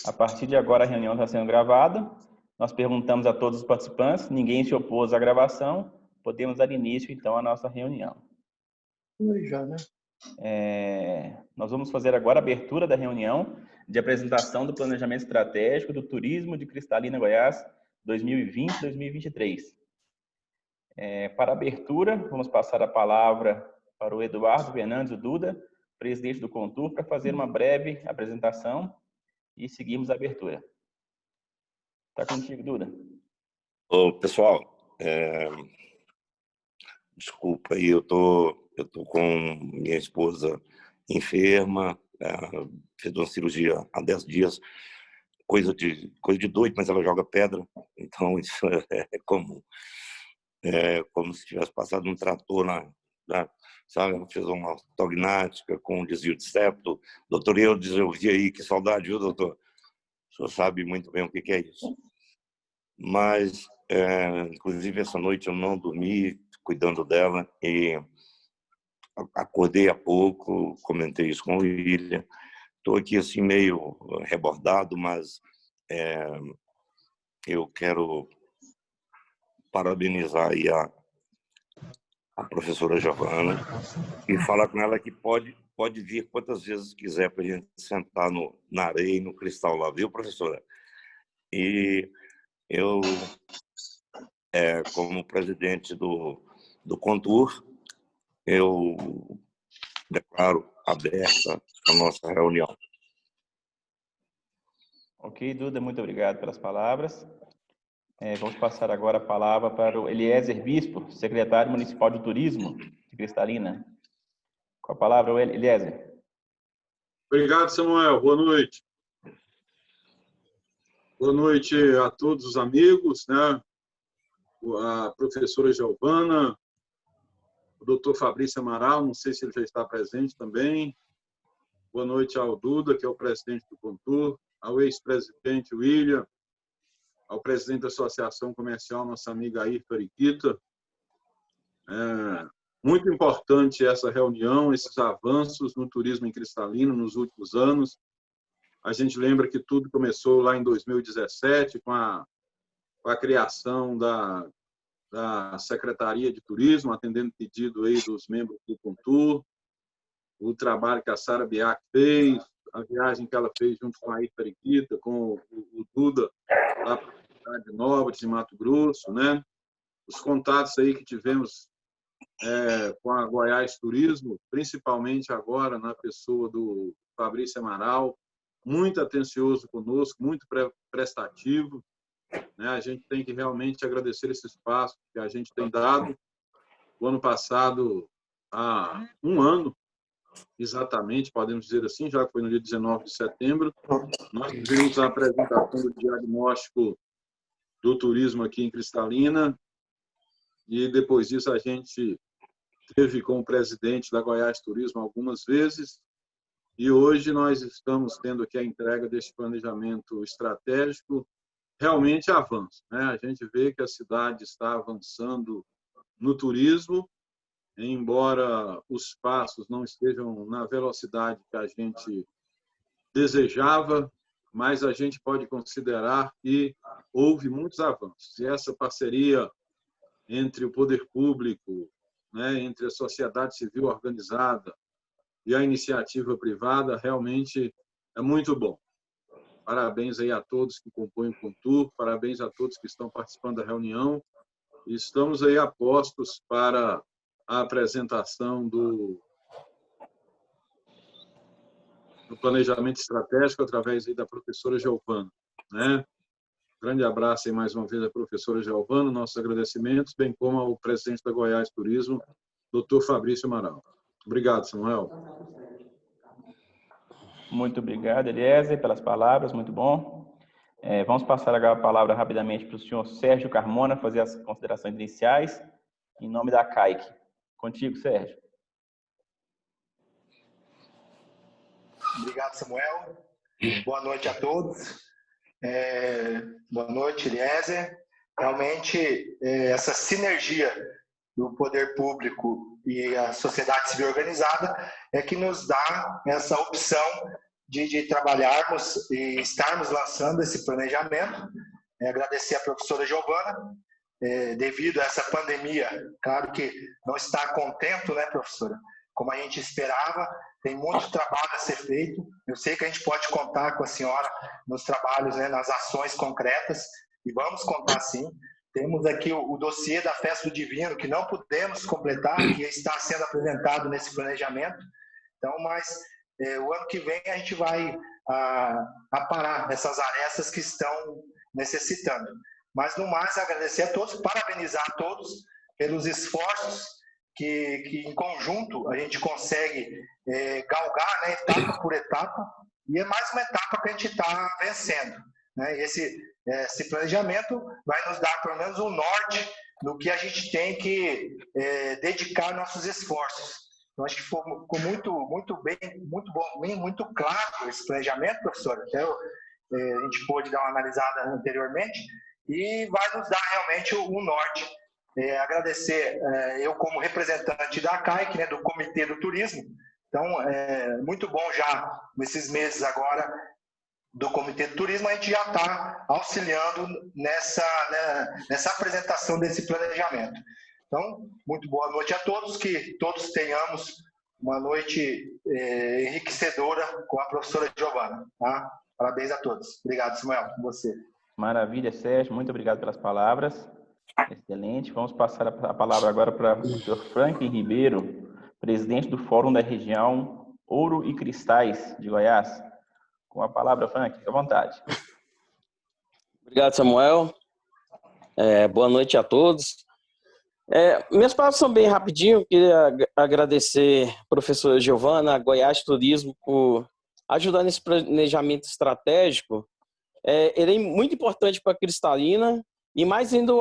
A partir de agora, a reunião está sendo gravada. Nós perguntamos a todos os participantes, ninguém se opôs à gravação. Podemos dar início, então, à nossa reunião. Já, né? Nós vamos fazer agora a abertura da reunião de apresentação do Planejamento Estratégico do Turismo de Cristalina, Goiás, 2020-2023. Para a abertura, vamos passar a palavra para o Eduardo Fernandes Duda, presidente do Contur, para fazer uma breve apresentação e seguimos a abertura. Está contigo, Duda. Ô, pessoal, desculpa aí, eu tô com minha esposa enferma, fez uma cirurgia há 10 dias, coisa de doido, mas ela joga pedra, então isso é comum. É como se tivesse passado um trator sabe? Ela fez uma ortognática com desvio de septo. Doutor Eudes, eu vi aí, que saudade, viu, doutor? O senhor sabe muito bem o que é isso. Mas, inclusive, essa noite eu não dormi cuidando dela e acordei há pouco, comentei isso com o William. Estou aqui assim meio rebordado, mas eu quero parabenizar aí a professora Giovana e falar com ela que pode vir quantas vezes quiser para a gente sentar na areia e no cristal lá, viu, professora? E eu, como presidente do Contur, eu declaro aberta a nossa reunião. Ok, Duda, muito obrigado pelas palavras. Vamos passar agora a palavra para o Eliezer Bispo, secretário municipal de turismo de Cristalina. Com a palavra, o Eliezer. Obrigado, Samuel. Boa noite. Boa noite a todos os amigos, né? A professora Giovana, o doutor Fabrício Amaral, não sei se ele já está presente também. Boa noite ao Duda, que é o presidente do Contur, ao ex-presidente William, ao presidente da Associação Comercial, nossa amiga Ayrton Ariquita. Muito importante essa reunião, esses avanços no turismo em Cristalina nos últimos anos. A gente lembra que tudo começou lá em 2017, com a criação da Secretaria de Turismo, atendendo pedido aí dos membros do Contur, o trabalho que a Sara Biak fez, a viagem que ela fez junto com a Ayrton Ariquita, com o Duda, lá para a cidade de Nóbrega, de Mato Grosso, né? Os contatos aí que tivemos com a Goiás Turismo, principalmente agora na pessoa do Fabrício Amaral, muito atencioso conosco, muito prestativo, né? A gente tem que realmente agradecer esse espaço que a gente tem dado. O ano passado, há um ano, exatamente, podemos dizer assim, já foi no dia 19 de setembro, nós tivemos a apresentação do diagnóstico do turismo aqui em Cristalina, e depois disso a gente teve com o presidente da Goiás Turismo algumas vezes, e hoje nós estamos tendo aqui a entrega deste planejamento estratégico, realmente avanço, né? A gente vê que a cidade está avançando no turismo, embora os passos não estejam na velocidade que a gente desejava, mas a gente pode considerar que houve muitos avanços. E essa parceria entre o poder público, né, entre a sociedade civil organizada e a iniciativa privada, realmente é muito bom. Parabéns aí a todos que compõem o Contur, parabéns a todos que estão participando da reunião. E estamos aí a postos para a apresentação do planejamento estratégico através aí da professora Giovana, né? Grande abraço aí mais uma vez à professora Giovana, nossos agradecimentos, bem como ao presidente da Goiás Turismo, doutor Fabrício Amaral. Obrigado, Samuel. Muito obrigado, Eliezer, pelas palavras, muito bom. Vamos passar agora a palavra rapidamente para o senhor Sérgio Carmona fazer as considerações iniciais em nome da CAIC. Contigo, Sérgio. Obrigado, Samuel. Boa noite a todos. Boa noite, Eliezer. Realmente, essa sinergia do poder público e a sociedade civil organizada é que nos dá essa opção de trabalharmos e estarmos lançando esse planejamento. Agradecer a professora Giovana, devido a essa pandemia, claro que não está contento, né, professora? Como a gente esperava, tem muito trabalho a ser feito. Eu sei que a gente pode contar com a senhora nos trabalhos, né, nas ações concretas, e vamos contar sim. Temos aqui o dossiê da Festa do Divino, que não pudemos completar, que está sendo apresentado nesse planejamento. Então, mas o ano que vem a gente vai aparar essas arestas que estão necessitando. Mas, no mais, agradecer a todos, parabenizar a todos pelos esforços que em conjunto, a gente consegue galgar, né, etapa por etapa, e é mais uma etapa que a gente está vencendo, né? Esse planejamento vai nos dar, pelo menos, um norte no que a gente tem que dedicar nossos esforços. Eu acho que ficou muito bem, muito bom, muito claro esse planejamento, professor. Até a gente pôde dar uma analisada anteriormente, e vai nos dar realmente o norte. Agradecer eu como representante da CAIC, né, do Comitê do Turismo. Então, muito bom já, nesses meses agora, do Comitê do Turismo, a gente já está auxiliando nessa apresentação desse planejamento. Então, muito boa noite a todos, que todos tenhamos uma noite enriquecedora com a professora Giovana. Tá? Parabéns a todos. Obrigado, Samuel, com você. Maravilha, Sérgio. Muito obrigado pelas palavras. Excelente. Vamos passar a palavra agora para o professor Frank Ribeiro, presidente do Fórum da Região Ouro e Cristais de Goiás. Com a palavra, Frank, fique à vontade. Obrigado, Samuel. Boa noite a todos. Minhas palavras são bem rapidinho. Queria agradecer a professora Giovana, a Goiás Turismo, por ajudar nesse planejamento estratégico. Ele é muito importante para a Cristalina, e mais ainda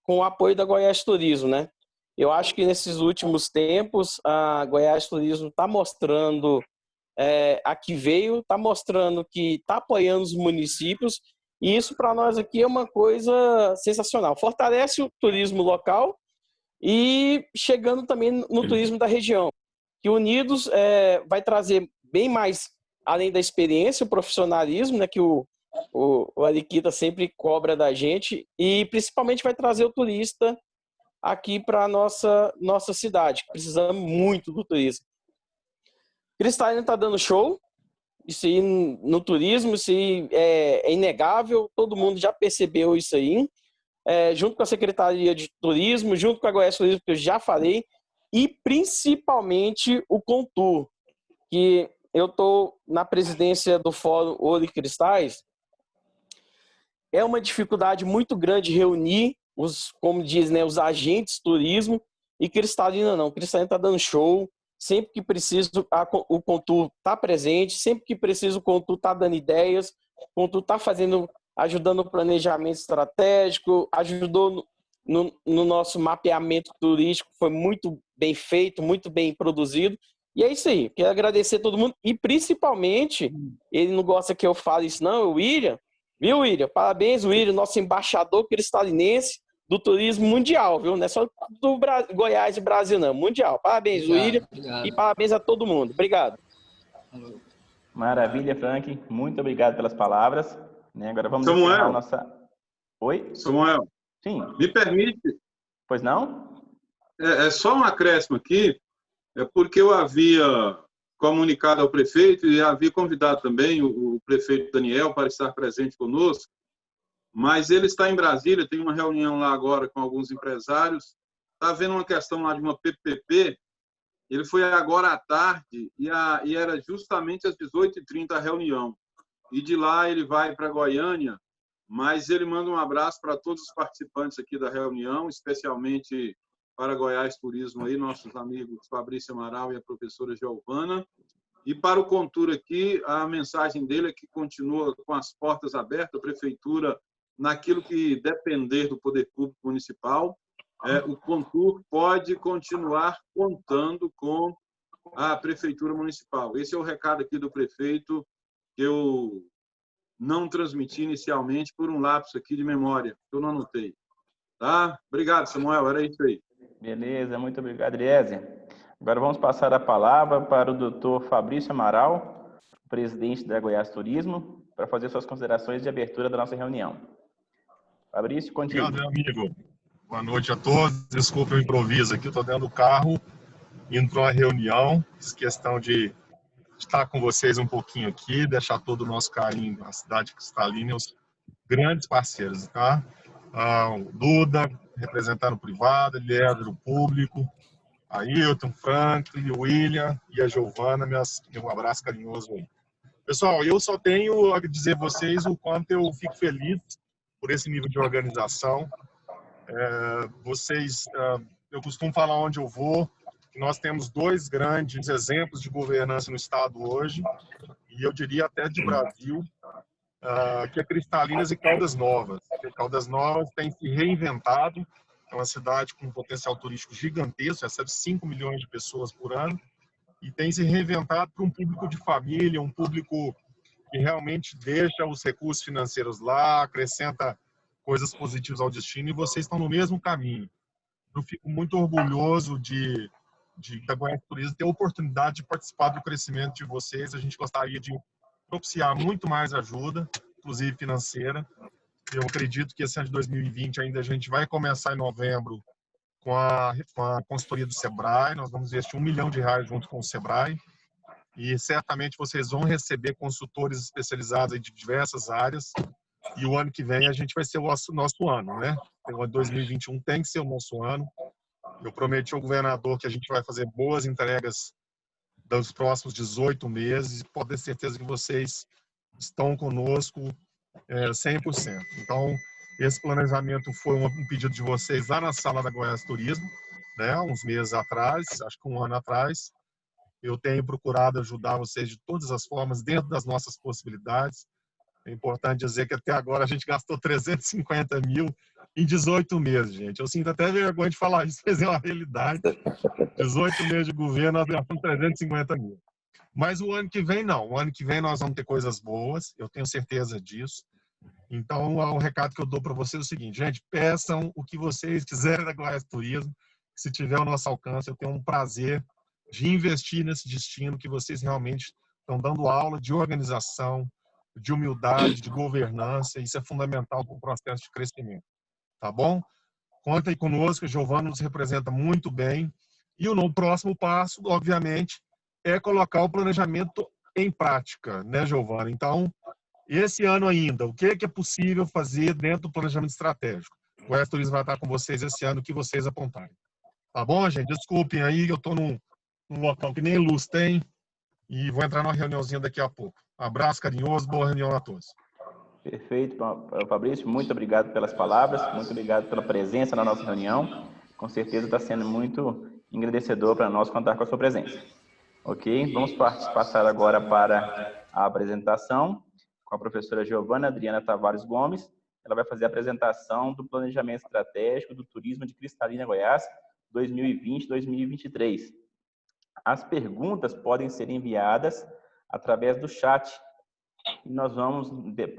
com o apoio da Goiás Turismo, né? Eu acho que nesses últimos tempos a Goiás Turismo está mostrando a que veio, está mostrando que está apoiando os municípios, e isso para nós aqui é uma coisa sensacional. Fortalece o turismo local e chegando também no turismo da região, que unidos vai trazer bem mais, além da experiência, o profissionalismo, né, que o Ariquita sempre cobra da gente, e principalmente vai trazer o turista aqui para a nossa cidade. Precisamos muito do turismo. Cristalina está dando show, isso aí no turismo, isso aí é inegável, todo mundo já percebeu isso aí, junto com a Secretaria de Turismo, junto com a Goiás Turismo, que eu já falei, e principalmente o Contur, que eu estou na presidência do Fórum Ouro e Cristais. É uma dificuldade muito grande reunir como diz, né, os agentes turismo, e Cristalina não. Cristalina está dando show. Sempre que precisa, o Contur está presente. Sempre que precisa, o Contur está dando ideias. O Contur está ajudando no planejamento estratégico, ajudou no nosso mapeamento turístico. Foi muito bem feito, muito bem produzido. E é isso aí. Quero agradecer a todo mundo. E principalmente, ele não gosta que eu fale isso, não, o William. Viu, William? Parabéns, William, nosso embaixador cristalinense do turismo mundial, viu? Não é só do Goiás e Brasil, não. Mundial. Parabéns, William. Obrigado. E parabéns a todo mundo. Obrigado. Maravilha, Frank. Muito obrigado pelas palavras. Agora vamos Samuel. encerrar a nossa... Oi? Samuel. Sim. Me permite? Pois não? É só um acréscimo aqui, porque eu havia comunicado ao prefeito e havia convidado também o prefeito Daniel para estar presente conosco, mas ele está em Brasília, tem uma reunião lá agora com alguns empresários, está havendo uma questão lá de uma PPP, ele foi agora à tarde e era justamente às 18h30 a reunião, e de lá ele vai para Goiânia, mas ele manda um abraço para todos os participantes aqui da reunião, especialmente para Goiás Turismo, aí, nossos amigos Fabrício Amaral e a professora Giovana. E para o Contur aqui, a mensagem dele é que continua com as portas abertas, a prefeitura, naquilo que depender do poder público municipal, o Contur pode continuar contando com a prefeitura municipal. Esse é o recado aqui do prefeito, que eu não transmiti inicialmente por um lapso aqui de memória, que eu não anotei. Tá? Obrigado, Samuel. Era isso aí. Beleza, muito obrigado, Eliezer. Agora vamos passar a palavra para o Dr. Fabrício Amaral, presidente da Goiás Turismo, para fazer suas considerações de abertura da nossa reunião. Fabrício, contigo. Obrigado, meu amigo. Boa noite a todos. Desculpe o improviso aqui, estou dentro do carro, indo para uma reunião. Fiz questão de estar com vocês um pouquinho aqui, deixar todo o nosso carinho na cidade cristalina e os grandes parceiros, tá? O Duda, representando o privado, Eliezer, o público, a Ailton, Franklin, o William e a Giovana, meu abraço carinhoso aí. Pessoal, eu só tenho a dizer a vocês o quanto eu fico feliz por esse nível de organização. Eu costumo falar onde eu vou, que nós temos 2 grandes exemplos de governança no estado hoje, e eu diria até de Brasil, que é Cristalinas e Caldas Novas. Caldas Novas tem se reinventado, é uma cidade com um potencial turístico gigantesco, recebe 5 milhões de pessoas por ano, e tem se reinventado para um público de família, um público que realmente deixa os recursos financeiros lá, acrescenta coisas positivas ao destino, e vocês estão no mesmo caminho. Eu fico muito orgulhoso da Goiás Turismo ter a oportunidade de participar do crescimento de vocês. A gente gostaria de propiciar muito mais ajuda, inclusive financeira. Eu acredito que esse ano de 2020 ainda a gente vai começar em novembro com a consultoria do Sebrae. Nós vamos investir R$1 milhão junto com o Sebrae, e certamente vocês vão receber consultores especializados de diversas áreas. E o ano que vem a gente vai ser o nosso ano, né? O ano de 2021 tem que ser o nosso ano. Eu prometi ao governador que a gente vai fazer boas entregas dos próximos 18 meses, e pode ter certeza que vocês estão conosco 100%. Então, esse planejamento foi um pedido de vocês lá na sala da Goiás Turismo, né? Uns meses atrás, acho que 1 ano atrás. Eu tenho procurado ajudar vocês de todas as formas, dentro das nossas possibilidades. É importante dizer que até agora a gente gastou 350 mil em 18 meses, gente. Eu sinto até vergonha de falar isso, mas é uma realidade. 18 meses de governo, nós gastamos 350 mil. Mas o ano que vem, não. O ano que vem nós vamos ter coisas boas, eu tenho certeza disso. Então, o recado que eu dou para vocês é o seguinte, gente, peçam o que vocês quiserem da Goiás Turismo. Se tiver ao nosso alcance, eu tenho um prazer de investir nesse destino, que vocês realmente estão dando aula de organização, de humildade, de governança. Isso é fundamental para o processo de crescimento. Tá bom? Contem conosco, a Giovana nos representa muito bem. E o próximo passo, obviamente, é colocar o planejamento em prática, né, Giovana? Então, esse ano ainda, o que é possível fazer dentro do planejamento estratégico? O Goiás Turismo vai estar com vocês esse ano, o que vocês apontarem. Tá bom, gente? Desculpem aí, eu estou num local que nem luz tem, e vou entrar numa reuniãozinha daqui a pouco. Abraço carinhoso, boa reunião a todos. Perfeito, Fabrício, muito obrigado pelas palavras, muito obrigado pela presença na nossa reunião. Com certeza está sendo muito engrandecedor para nós contar com a sua presença. Ok? Vamos passar agora para a apresentação com a professora Giovana Adriana Tavares Gomes. Ela vai fazer a apresentação do Planejamento Estratégico do Turismo de Cristalina, Goiás, 2020-2023. As perguntas podem ser enviadas através do chat. E nós vamos,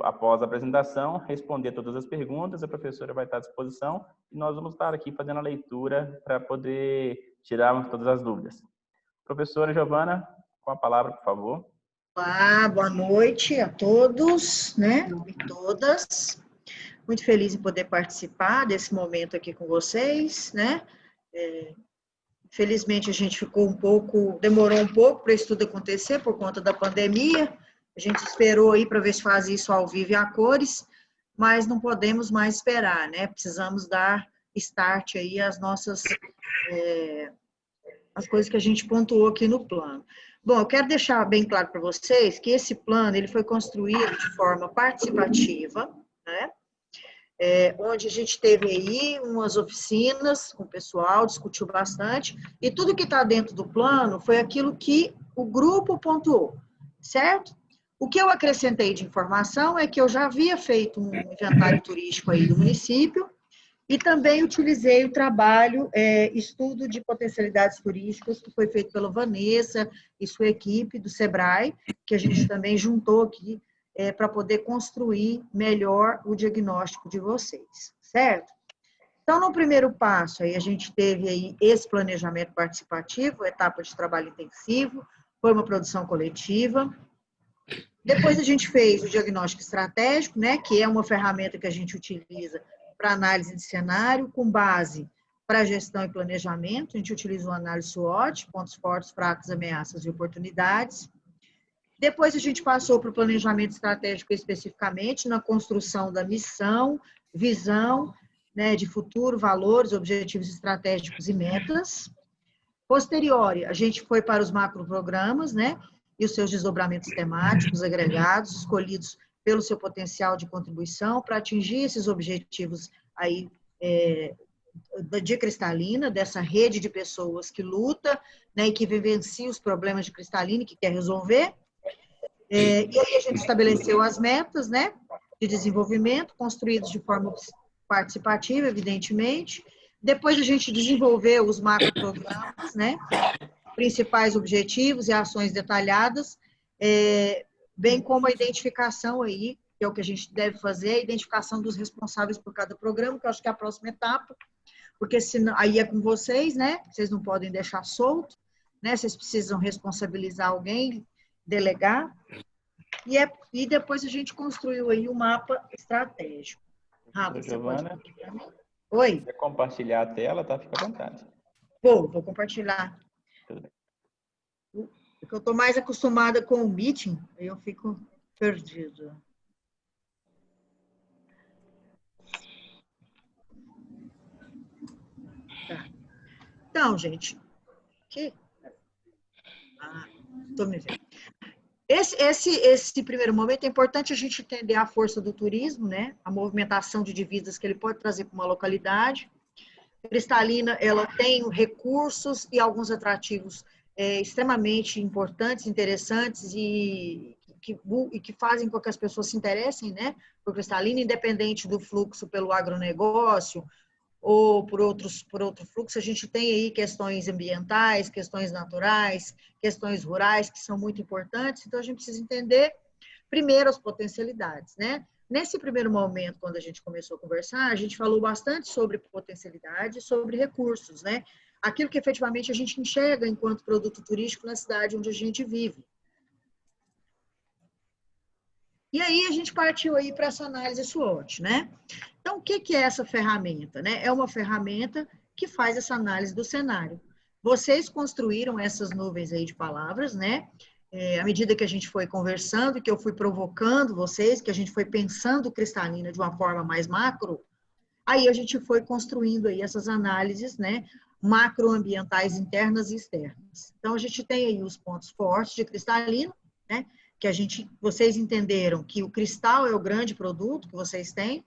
após a apresentação, responder todas as perguntas. A professora vai estar à disposição e nós vamos estar aqui fazendo a leitura para poder tirar todas as dúvidas. Professora Giovana, com a palavra, por favor. Olá, boa noite a todos, né, e todas. Muito feliz em poder participar desse momento aqui com vocês, né. Infelizmente, a gente demorou um pouco para isso tudo acontecer por conta da pandemia. A gente esperou aí para ver se faz isso ao vivo e a cores, mas não podemos mais esperar, né? Precisamos dar start aí às nossas, as coisas que a gente pontuou aqui no plano. Bom, eu quero deixar bem claro para vocês que esse plano ele foi construído de forma participativa, né? Onde a gente teve aí umas oficinas com o pessoal, discutiu bastante, e tudo que está dentro do plano foi aquilo que o grupo pontuou, certo? O que eu acrescentei de informação é que eu já havia feito um inventário turístico aí do município e também utilizei o trabalho, estudo de potencialidades turísticas, que foi feito pela Vanessa e sua equipe do Sebrae, que a gente também juntou aqui para poder construir melhor o diagnóstico de vocês, certo? Então, no primeiro passo, aí a gente teve aí esse planejamento participativo, etapa de trabalho intensivo, foi uma produção coletiva. Depois a gente fez o diagnóstico estratégico, né, que é uma ferramenta que a gente utiliza para análise de cenário, com base para gestão e planejamento. A gente utiliza o análise SWOT, pontos fortes, fracos, ameaças e oportunidades. Depois a gente passou para o planejamento estratégico especificamente, na construção da missão, visão, né, de futuro, valores, objetivos estratégicos e metas. Posterior, a gente foi para os macroprogramas, né, e os seus desdobramentos temáticos agregados, escolhidos pelo seu potencial de contribuição para atingir esses objetivos aí de Cristalina, dessa rede de pessoas que luta, né, e que vivencia os problemas de Cristalina e que quer resolver. E aí a gente estabeleceu as metas, né, de desenvolvimento, construídas de forma participativa, evidentemente. Depois a gente desenvolveu os macroprogramas, né, principais objetivos e ações detalhadas, bem como a identificação aí, que é o que a gente deve fazer, a identificação dos responsáveis por cada programa, que eu acho que é a próxima etapa, porque senão, aí é com vocês, né, vocês não podem deixar solto, né, vocês precisam responsabilizar alguém, delegar, e depois a gente construiu aí o mapa estratégico. Rafa, você Giovana, pode... Oi? Se quer compartilhar a tela, tá? Fica à vontade. Vou compartilhar. Porque eu estou mais acostumada com o Meeting, aí eu fico perdida. Tá. Então, gente, aqui. Estou me vendo. Esse primeiro momento é importante a gente entender a força do turismo, né? A movimentação de divisas que ele pode trazer para uma localidade. Cristalina, ela tem recursos e alguns atrativos extremamente importantes, interessantes e que fazem com que as pessoas se interessem, né, por Cristalina, independente do fluxo pelo agronegócio ou por outro fluxo. A gente tem aí questões ambientais, questões naturais, questões rurais, que são muito importantes. Então, a gente precisa entender, primeiro, as potencialidades, né? Nesse primeiro momento, quando a gente começou a conversar, a gente falou bastante sobre potencialidade, sobre recursos, né? Aquilo que efetivamente a gente enxerga enquanto produto turístico na cidade onde a gente vive. E aí a gente partiu aí para essa análise SWOT, né? Então, o que é essa ferramenta, né? É uma ferramenta que faz essa análise do cenário. Vocês construíram essas nuvens aí de palavras, né? À medida que a gente foi conversando, que eu fui provocando vocês, que a gente foi pensando Cristalina de uma forma mais macro, aí a gente foi construindo aí essas análises, né, macroambientais internas e externas. Então, a gente tem aí os pontos fortes de Cristalina, né, que vocês entenderam que o cristal é o grande produto que vocês têm.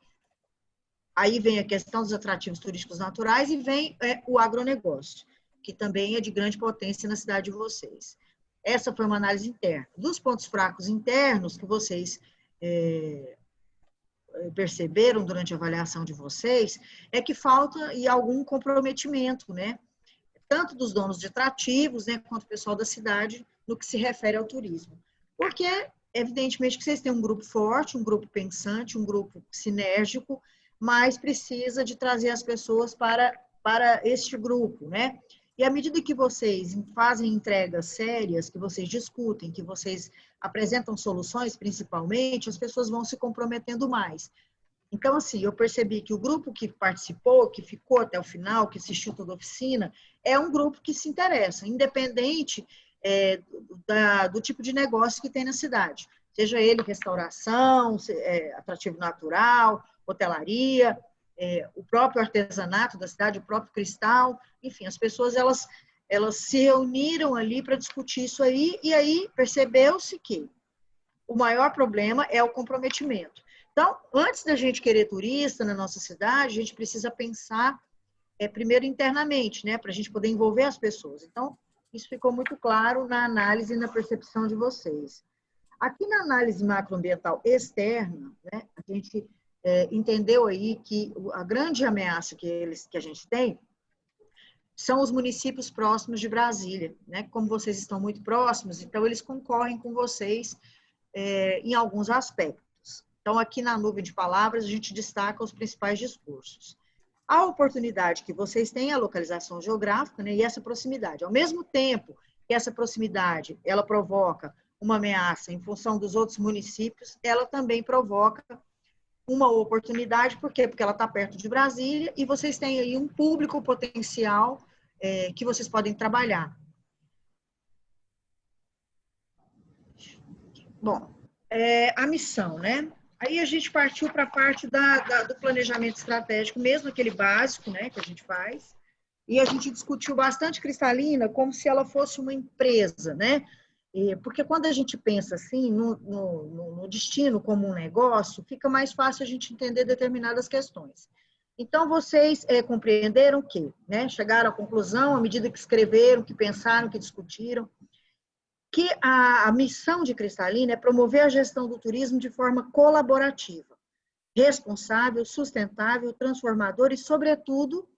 Aí vem a questão dos atrativos turísticos naturais e vem o agronegócio, que também é de grande potência na cidade de vocês. Essa foi uma análise interna. Dos pontos fracos internos que vocês perceberam durante a avaliação de vocês, é que falta algum comprometimento, né? Tanto dos donos de atrativos, né, quanto do pessoal da cidade, no que se refere ao turismo. Porque, evidentemente, que vocês têm um grupo forte, um grupo pensante, um grupo sinérgico, mas precisa de trazer as pessoas para este grupo, né? E à medida que vocês fazem entregas sérias, que vocês discutem, que vocês apresentam soluções, principalmente, as pessoas vão se comprometendo mais. Então, assim, eu percebi que o grupo que participou, que ficou até o final, que assistiu toda a oficina, é um grupo que se interessa, independente do tipo de negócio que tem na cidade. Seja ele restauração, atrativo natural, hotelaria, o próprio artesanato da cidade, o próprio cristal, enfim, as pessoas elas se reuniram ali para discutir isso aí, e aí percebeu-se que o maior problema é o comprometimento. Então, antes da gente querer turista na nossa cidade, a gente precisa pensar primeiro internamente, né, para a gente poder envolver as pessoas. Então, isso ficou muito claro na análise e na percepção de vocês. Aqui na análise macroambiental externa, né, a gente entendeu aí que a grande ameaça que a gente tem são os municípios próximos de Brasília, né? Como vocês estão muito próximos, então eles concorrem com vocês em alguns aspectos. Então, aqui na nuvem de palavras, a gente destaca os principais discursos. A oportunidade que vocês têm é a localização geográfica, né, e essa proximidade. Ao mesmo tempo que essa proximidade ela provoca uma ameaça em função dos outros municípios, ela também provoca uma oportunidade, por quê? Porque ela está perto de Brasília e vocês têm aí um público potencial que vocês podem trabalhar. Bom, a missão, né? Aí a gente partiu para a parte do planejamento estratégico, mesmo aquele básico, né, que a gente faz, e a gente discutiu bastante Cristalina como se ela fosse uma empresa, né? Porque quando a gente pensa assim, no destino como um negócio, fica mais fácil a gente entender determinadas questões. Então, vocês compreenderam que, né, chegaram à conclusão, à medida que escreveram, que pensaram, que discutiram, que a missão de Cristalina é promover a gestão do turismo de forma colaborativa, responsável, sustentável, transformadora e, sobretudo,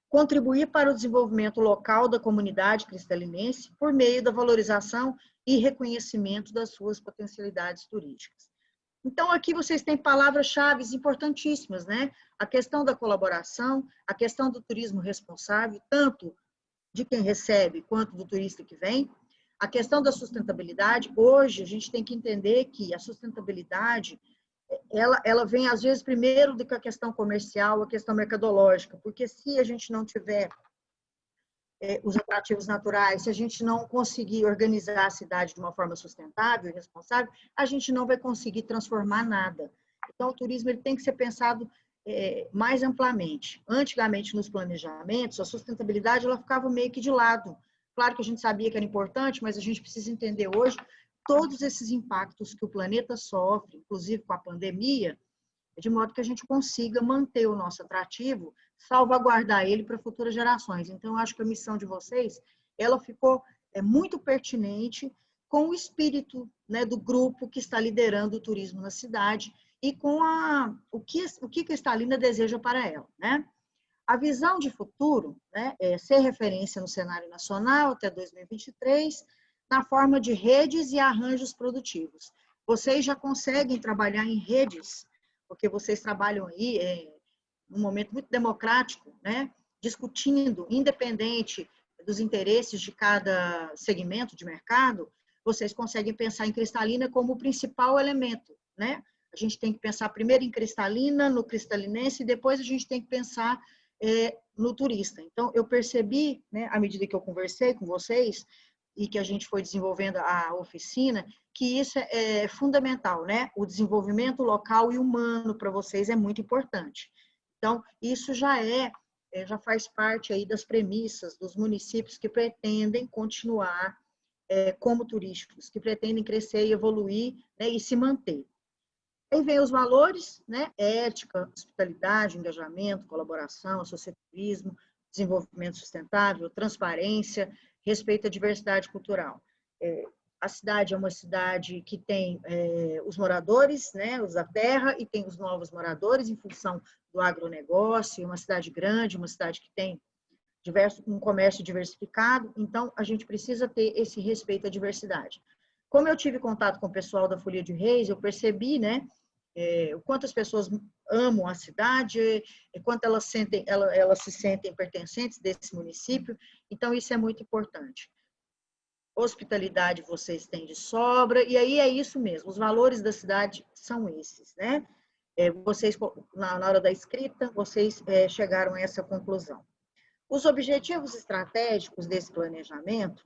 contribuir para o desenvolvimento local da comunidade cristalinense por meio da valorização e reconhecimento das suas potencialidades turísticas. Então, aqui vocês têm palavras-chave importantíssimas, né? A questão da colaboração, a questão do turismo responsável, tanto de quem recebe quanto do turista que vem, a questão da sustentabilidade. Hoje, a gente tem que entender que a sustentabilidade, ela vem, às vezes, primeiro do que a questão comercial, a questão mercadológica, porque se a gente não tiver os atrativos naturais, se a gente não conseguir organizar a cidade de uma forma sustentável e responsável, a gente não vai conseguir transformar nada. Então, o turismo ele tem que ser pensado mais amplamente. Antigamente, nos planejamentos, a sustentabilidade ela ficava meio que de lado. Claro que a gente sabia que era importante, mas a gente precisa entender hoje todos esses impactos que o planeta sofre, inclusive com a pandemia, de modo que a gente consiga manter o nosso atrativo, salvaguardar ele para futuras gerações. Então, eu acho que a missão de vocês, ela ficou muito pertinente com o espírito, né, do grupo que está liderando o turismo na cidade e com o que Cristalina deseja para ela, né? A visão de futuro, né, é ser referência no cenário nacional até 2023, na forma de redes e arranjos produtivos. Vocês já conseguem trabalhar em redes, porque vocês trabalham aí num momento muito democrático, né, discutindo, independente dos interesses de cada segmento de mercado, vocês conseguem pensar em Cristalina como o principal elemento, né? A gente tem que pensar primeiro em Cristalina, no cristalinense, e depois a gente tem que pensar no turista. Então, eu percebi, né, à medida que eu conversei com vocês e que a gente foi desenvolvendo a oficina, que isso é fundamental, né? O desenvolvimento local e humano para vocês é muito importante. Então, isso já faz parte aí das premissas dos municípios que pretendem continuar como turísticos, que pretendem crescer e evoluir, né, e se manter. Aí vem os valores, né? Ética, hospitalidade, engajamento, colaboração, associativismo, desenvolvimento sustentável, transparência, respeito à diversidade cultural. A cidade é uma cidade que tem os moradores, né, os da terra, e tem os novos moradores em função do agronegócio, uma cidade grande, uma cidade que tem um comércio diversificado, então a gente precisa ter esse respeito à diversidade. Como eu tive contato com o pessoal da Folia de Reis, eu percebi, né, o quanto as pessoas amam a cidade, quanto elas se sentem pertencentes desse município, então isso é muito importante. Hospitalidade vocês têm de sobra, e aí é isso mesmo, os valores da cidade são esses, né? Vocês, na hora da escrita, vocês chegaram a essa conclusão. Os objetivos estratégicos desse planejamento,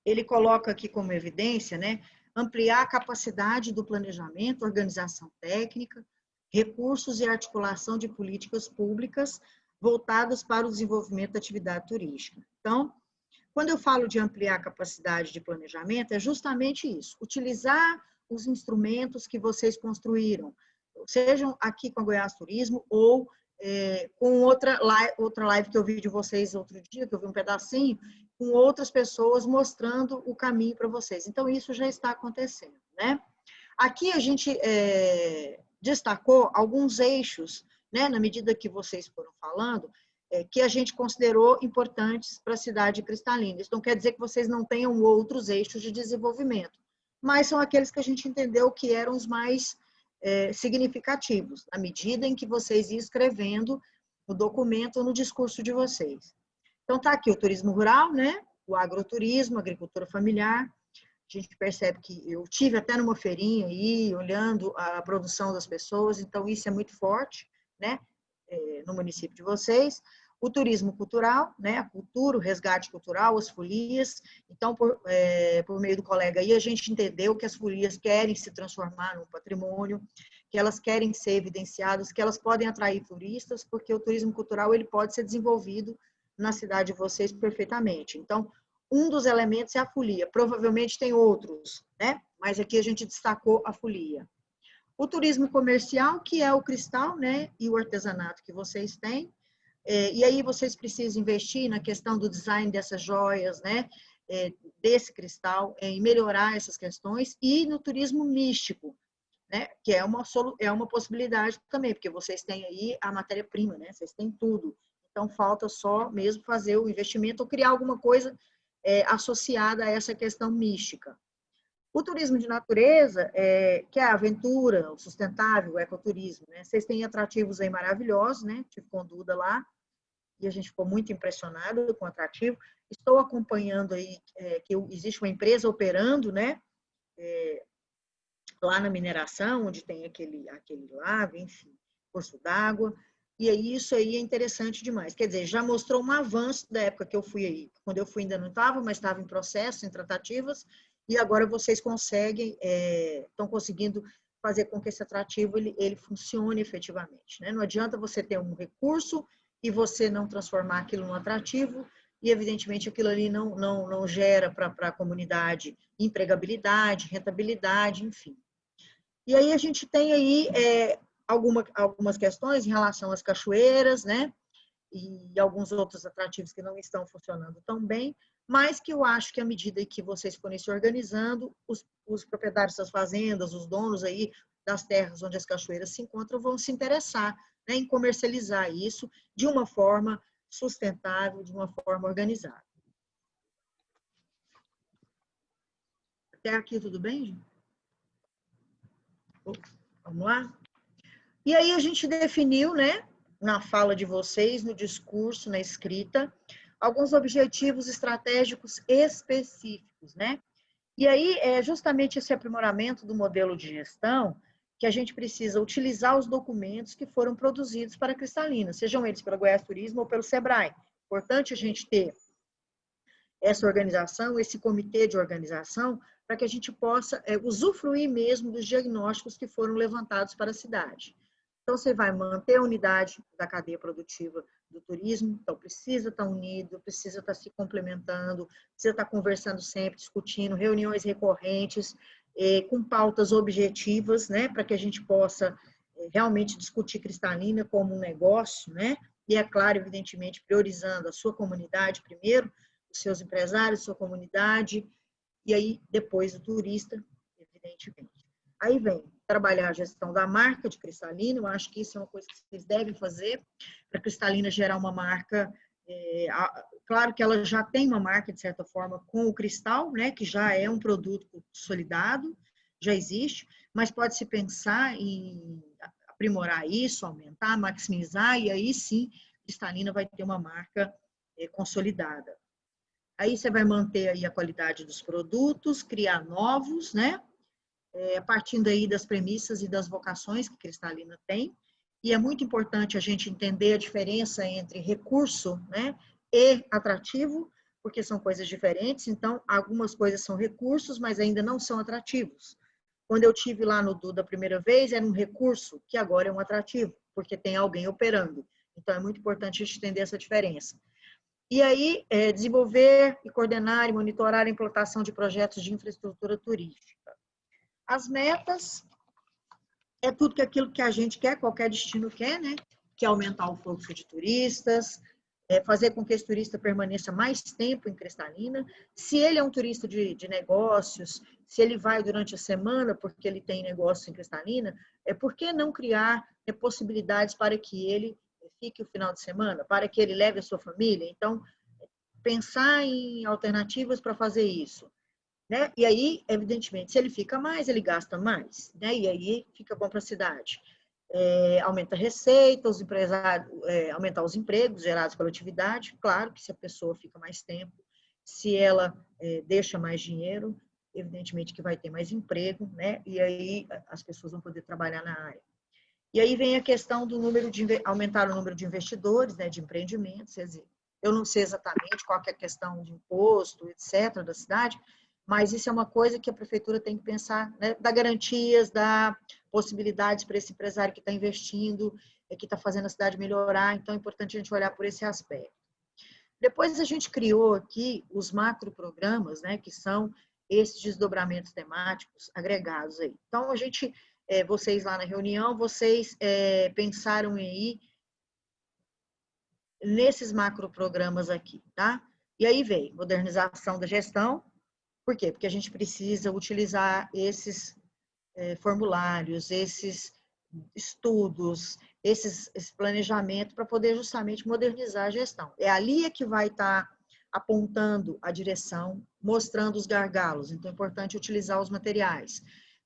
ele coloca aqui como evidência, né, ampliar a capacidade do planejamento, organização técnica, recursos e articulação de políticas públicas voltadas para o desenvolvimento da atividade turística. Então, quando eu falo de ampliar a capacidade de planejamento, é justamente isso, utilizar os instrumentos que vocês construíram, sejam aqui com a Goiás Turismo ou com outra live que eu vi de vocês outro dia, que eu vi um pedacinho, com outras pessoas mostrando o caminho para vocês. Então, isso já está acontecendo, né? Aqui a gente destacou alguns eixos, né, na medida que vocês foram falando, que a gente considerou importantes para a cidade cristalina. Isso não quer dizer que vocês não tenham outros eixos de desenvolvimento, mas são aqueles que a gente entendeu que eram os mais significativos, na medida em que vocês iam escrevendo no documento ou no discurso de vocês. Então, está aqui o turismo rural, né? O agroturismo, a agricultura familiar. A gente percebe que eu tive até numa feirinha aí, olhando a produção das pessoas, então isso é muito forte, né? No município de vocês. O turismo cultural, né? A cultura, o resgate cultural, as folias. Então, por meio do colega aí, a gente entendeu que as folias querem se transformar num patrimônio, que elas querem ser evidenciadas, que elas podem atrair turistas, porque o turismo cultural ele pode ser desenvolvido na cidade de vocês perfeitamente. Então, um dos elementos é a folia. Provavelmente tem outros, né? Mas aqui a gente destacou a folia. O turismo comercial, que é o cristal, né? E o artesanato que vocês têm. E aí vocês precisam investir na questão do design dessas joias, né? Desse cristal, em melhorar essas questões. E no turismo místico, né? Que é uma possibilidade também, porque vocês têm aí a matéria-prima, né? Vocês têm tudo. Então, falta só mesmo fazer o investimento ou criar alguma coisa associada a essa questão mística. O turismo de natureza, que é a aventura, o sustentável, o ecoturismo, né? Vocês têm atrativos aí maravilhosos, né? Tive com Duda lá e a gente ficou muito impressionado com o atrativo. Estou acompanhando aí que existe uma empresa operando, né? Lá na mineração, onde tem aquele lago, enfim, curso d'água. E aí, isso aí é interessante demais. Quer dizer, já mostrou um avanço da época que eu fui aí. Quando eu fui ainda não estava, mas estava em processo, em tratativas, e agora vocês conseguem, estão conseguindo fazer com que esse atrativo ele funcione efetivamente, né? Não adianta você ter um recurso e você não transformar aquilo num atrativo, e evidentemente aquilo ali não gera para a comunidade empregabilidade, rentabilidade, enfim. E aí a gente tem aí algumas questões em relação às cachoeiras, né? E alguns outros atrativos que não estão funcionando tão bem, mas que eu acho que à medida que vocês forem se organizando, os proprietários das fazendas, os donos aí das terras onde as cachoeiras se encontram, vão se interessar, né, em comercializar isso de uma forma sustentável, de uma forma organizada. Até aqui tudo bem, gente? Vamos lá? E aí a gente definiu, né, na fala de vocês, no discurso, na escrita, alguns objetivos estratégicos específicos, né? E aí é justamente esse aprimoramento do modelo de gestão que a gente precisa utilizar os documentos que foram produzidos para a Cristalina, sejam eles pela Goiás Turismo ou pelo Sebrae. Importante a gente ter essa organização, esse comitê de organização, para que a gente possa usufruir mesmo dos diagnósticos que foram levantados para a cidade. Então, você vai manter a unidade da cadeia produtiva do turismo, então precisa estar unido, precisa estar se complementando, precisa estar conversando sempre, discutindo, reuniões recorrentes, com pautas objetivas, né, para que a gente possa realmente discutir Cristalina como um negócio, né, e é claro, evidentemente, priorizando a sua comunidade primeiro, os seus empresários, sua comunidade, e aí depois o turista, evidentemente. Aí vem trabalhar a gestão da marca de Cristalina, eu acho que isso é uma coisa que vocês devem fazer, para a Cristalina gerar uma marca, claro que ela já tem uma marca, de certa forma, com o cristal, né, que já é um produto consolidado, já existe, mas pode-se pensar em aprimorar isso, aumentar, maximizar, e aí sim, Cristalina vai ter uma marca consolidada. Aí você vai manter aí a qualidade dos produtos, criar novos, né? Partindo aí das premissas e das vocações que Cristalina tem. E é muito importante a gente entender a diferença entre recurso, né, e atrativo, porque são coisas diferentes. Então, algumas coisas são recursos, mas ainda não são atrativos. Quando eu tive lá no DU da primeira vez, era um recurso que agora é um atrativo, porque tem alguém operando. Então, é muito importante a gente entender essa diferença. E aí, desenvolver e coordenar e monitorar a implantação de projetos de infraestrutura turística. As metas é tudo aquilo que a gente quer, qualquer destino quer, né? Que é aumentar o fluxo de turistas, fazer com que esse turista permaneça mais tempo em Cristalina. Se ele é um turista de negócios, se ele vai durante a semana porque ele tem negócio em Cristalina, por que não criar possibilidades para que ele fique o final de semana, para que ele leve a sua família? Então, pensar em alternativas para fazer isso. Né? E aí, evidentemente, se ele fica mais, ele gasta mais, né? E aí fica bom para a cidade. aumenta a receita, os empresários, aumentar os empregos gerados pela atividade. Claro que se a pessoa fica mais tempo, se ela deixa mais dinheiro, evidentemente que vai ter mais emprego, né? E aí as pessoas vão poder trabalhar na área. E aí vem a questão do número de aumentar o número de investidores, né, de empreendimentos. Quer dizer, eu não sei exatamente qual que é a questão de imposto, etc., da cidade, mas isso é uma coisa que a prefeitura tem que pensar, né, dar garantias, dar possibilidades para esse empresário que está investindo, que está fazendo a cidade melhorar. Então, é importante a gente olhar por esse aspecto. Depois, a gente criou aqui os macroprogramas, né, que são esses desdobramentos temáticos agregados aí. Então, a gente, vocês lá na reunião, vocês pensaram aí nesses macroprogramas aqui, tá? E aí vem modernização da gestão. Por quê? Porque a gente precisa utilizar esses formulários, esses estudos, esse planejamento para poder justamente modernizar a gestão. É ali que vai estar apontando a direção, mostrando os gargalos. Então, é importante utilizar os materiais.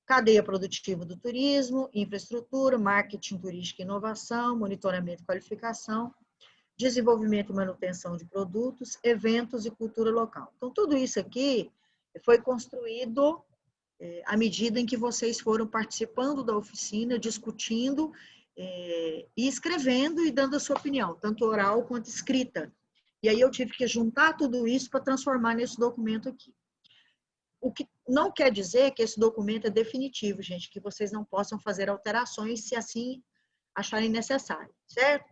Cadeia produtiva do turismo, infraestrutura, marketing turístico e inovação, monitoramento e qualificação, desenvolvimento e manutenção de produtos, eventos e cultura local. Então, tudo isso aqui foi construído à medida em que vocês foram participando da oficina, discutindo e escrevendo e dando a sua opinião, tanto oral quanto escrita. E aí eu tive que juntar tudo isso para transformar nesse documento aqui. O que não quer dizer que esse documento é definitivo, gente, que vocês não possam fazer alterações se assim acharem necessário, certo?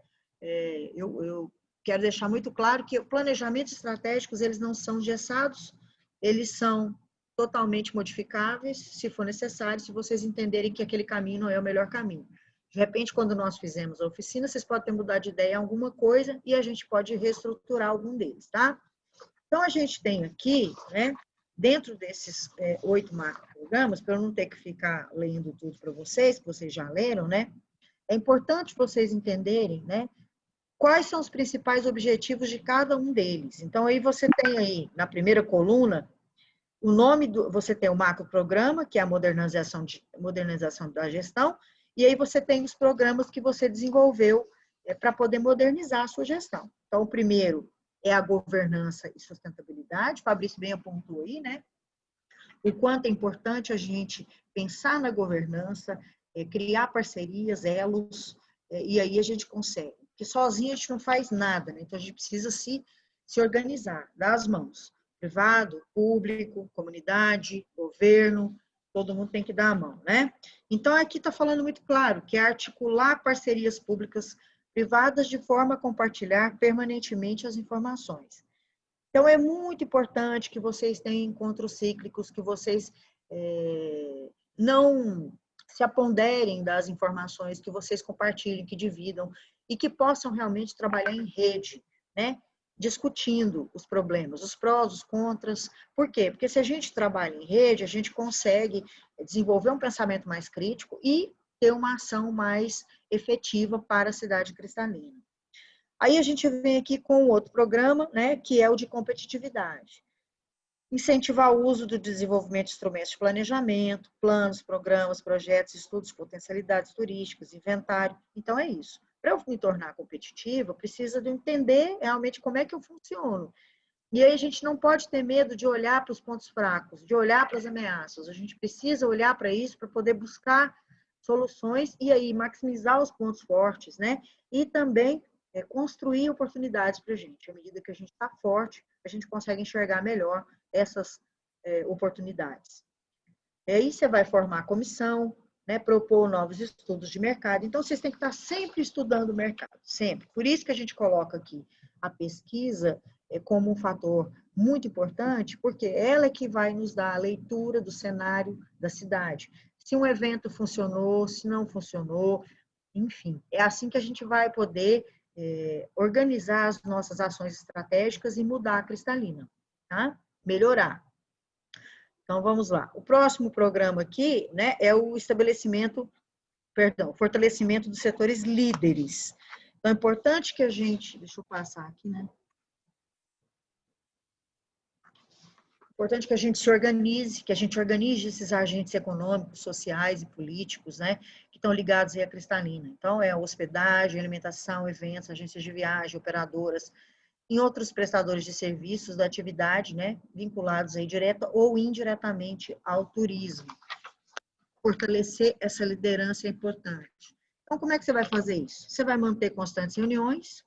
Eu quero deixar muito claro que planejamentos estratégicos, eles não são engessados, eles são totalmente modificáveis, se for necessário, se vocês entenderem que aquele caminho não é o melhor caminho. De repente, quando nós fizemos a oficina, vocês podem ter mudado de ideia em alguma coisa e a gente pode reestruturar algum deles, tá? Então, a gente tem aqui, né, dentro desses 8 macroprogramas, para eu não ter que ficar lendo tudo para vocês, que vocês já leram, né, é importante vocês entenderem, né, quais são os principais objetivos de cada um deles. Então, aí você tem aí, na primeira coluna, o nome você tem o macroprograma, que é a modernização da gestão, e aí você tem os programas que você desenvolveu para poder modernizar a sua gestão. Então, o primeiro é a governança e sustentabilidade, o Fabrício bem apontou aí, né? O quanto é importante a gente pensar na governança, criar parcerias, elos, e aí a gente consegue. Porque sozinho a gente não faz nada, né? Então a gente precisa se organizar, dar as mãos. Privado, público, comunidade, governo, todo mundo tem que dar a mão, né? Então, aqui está falando muito claro que é articular parcerias públicas privadas de forma a compartilhar permanentemente as informações. Então, é muito importante que vocês tenham encontros cíclicos, que vocês não se aponderem das informações, que vocês compartilhem, que dividam e que possam realmente trabalhar em rede, né? Discutindo os problemas, os prós, os contras. Por quê? Porque se a gente trabalha em rede, a gente consegue desenvolver um pensamento mais crítico e ter uma ação mais efetiva para a cidade cristalina. Aí a gente vem aqui com outro programa, né, que é o de competitividade. Incentivar o uso do desenvolvimento de instrumentos de planejamento, planos, programas, projetos, estudos, potencialidades turísticas, inventário. Então, é isso. Para eu me tornar competitiva, precisa de entender realmente como é que eu funciono. E aí a gente não pode ter medo de olhar para os pontos fracos, de olhar para as ameaças. A gente precisa olhar para isso para poder buscar soluções e aí maximizar os pontos fortes, né? E também construir oportunidades para a gente. À medida que a gente está forte, a gente consegue enxergar melhor essas oportunidades. E aí você vai formar a comissão, né, propor novos estudos de mercado. Então, vocês têm que estar sempre estudando o mercado, sempre. Por isso que a gente coloca aqui a pesquisa como um fator muito importante, porque ela é que vai nos dar a leitura do cenário da cidade. Se um evento funcionou, se não funcionou, enfim. É assim que a gente vai poder organizar as nossas ações estratégicas e mudar a Cristalina, tá? Melhorar. Então, vamos lá. O próximo programa aqui, né, é o fortalecimento dos setores líderes. Então, é importante que a gente... Deixa eu passar aqui, né? Importante que a gente se organize, que a gente organize esses agentes econômicos, sociais e políticos, né, que estão ligados aí à Cristalina. Então, é hospedagem, alimentação, eventos, agências de viagem, operadoras, em outros prestadores de serviços da atividade, né, vinculados aí direta ou indiretamente ao turismo. Fortalecer essa liderança é importante. Então, como é que você vai fazer isso? Você vai manter constantes reuniões,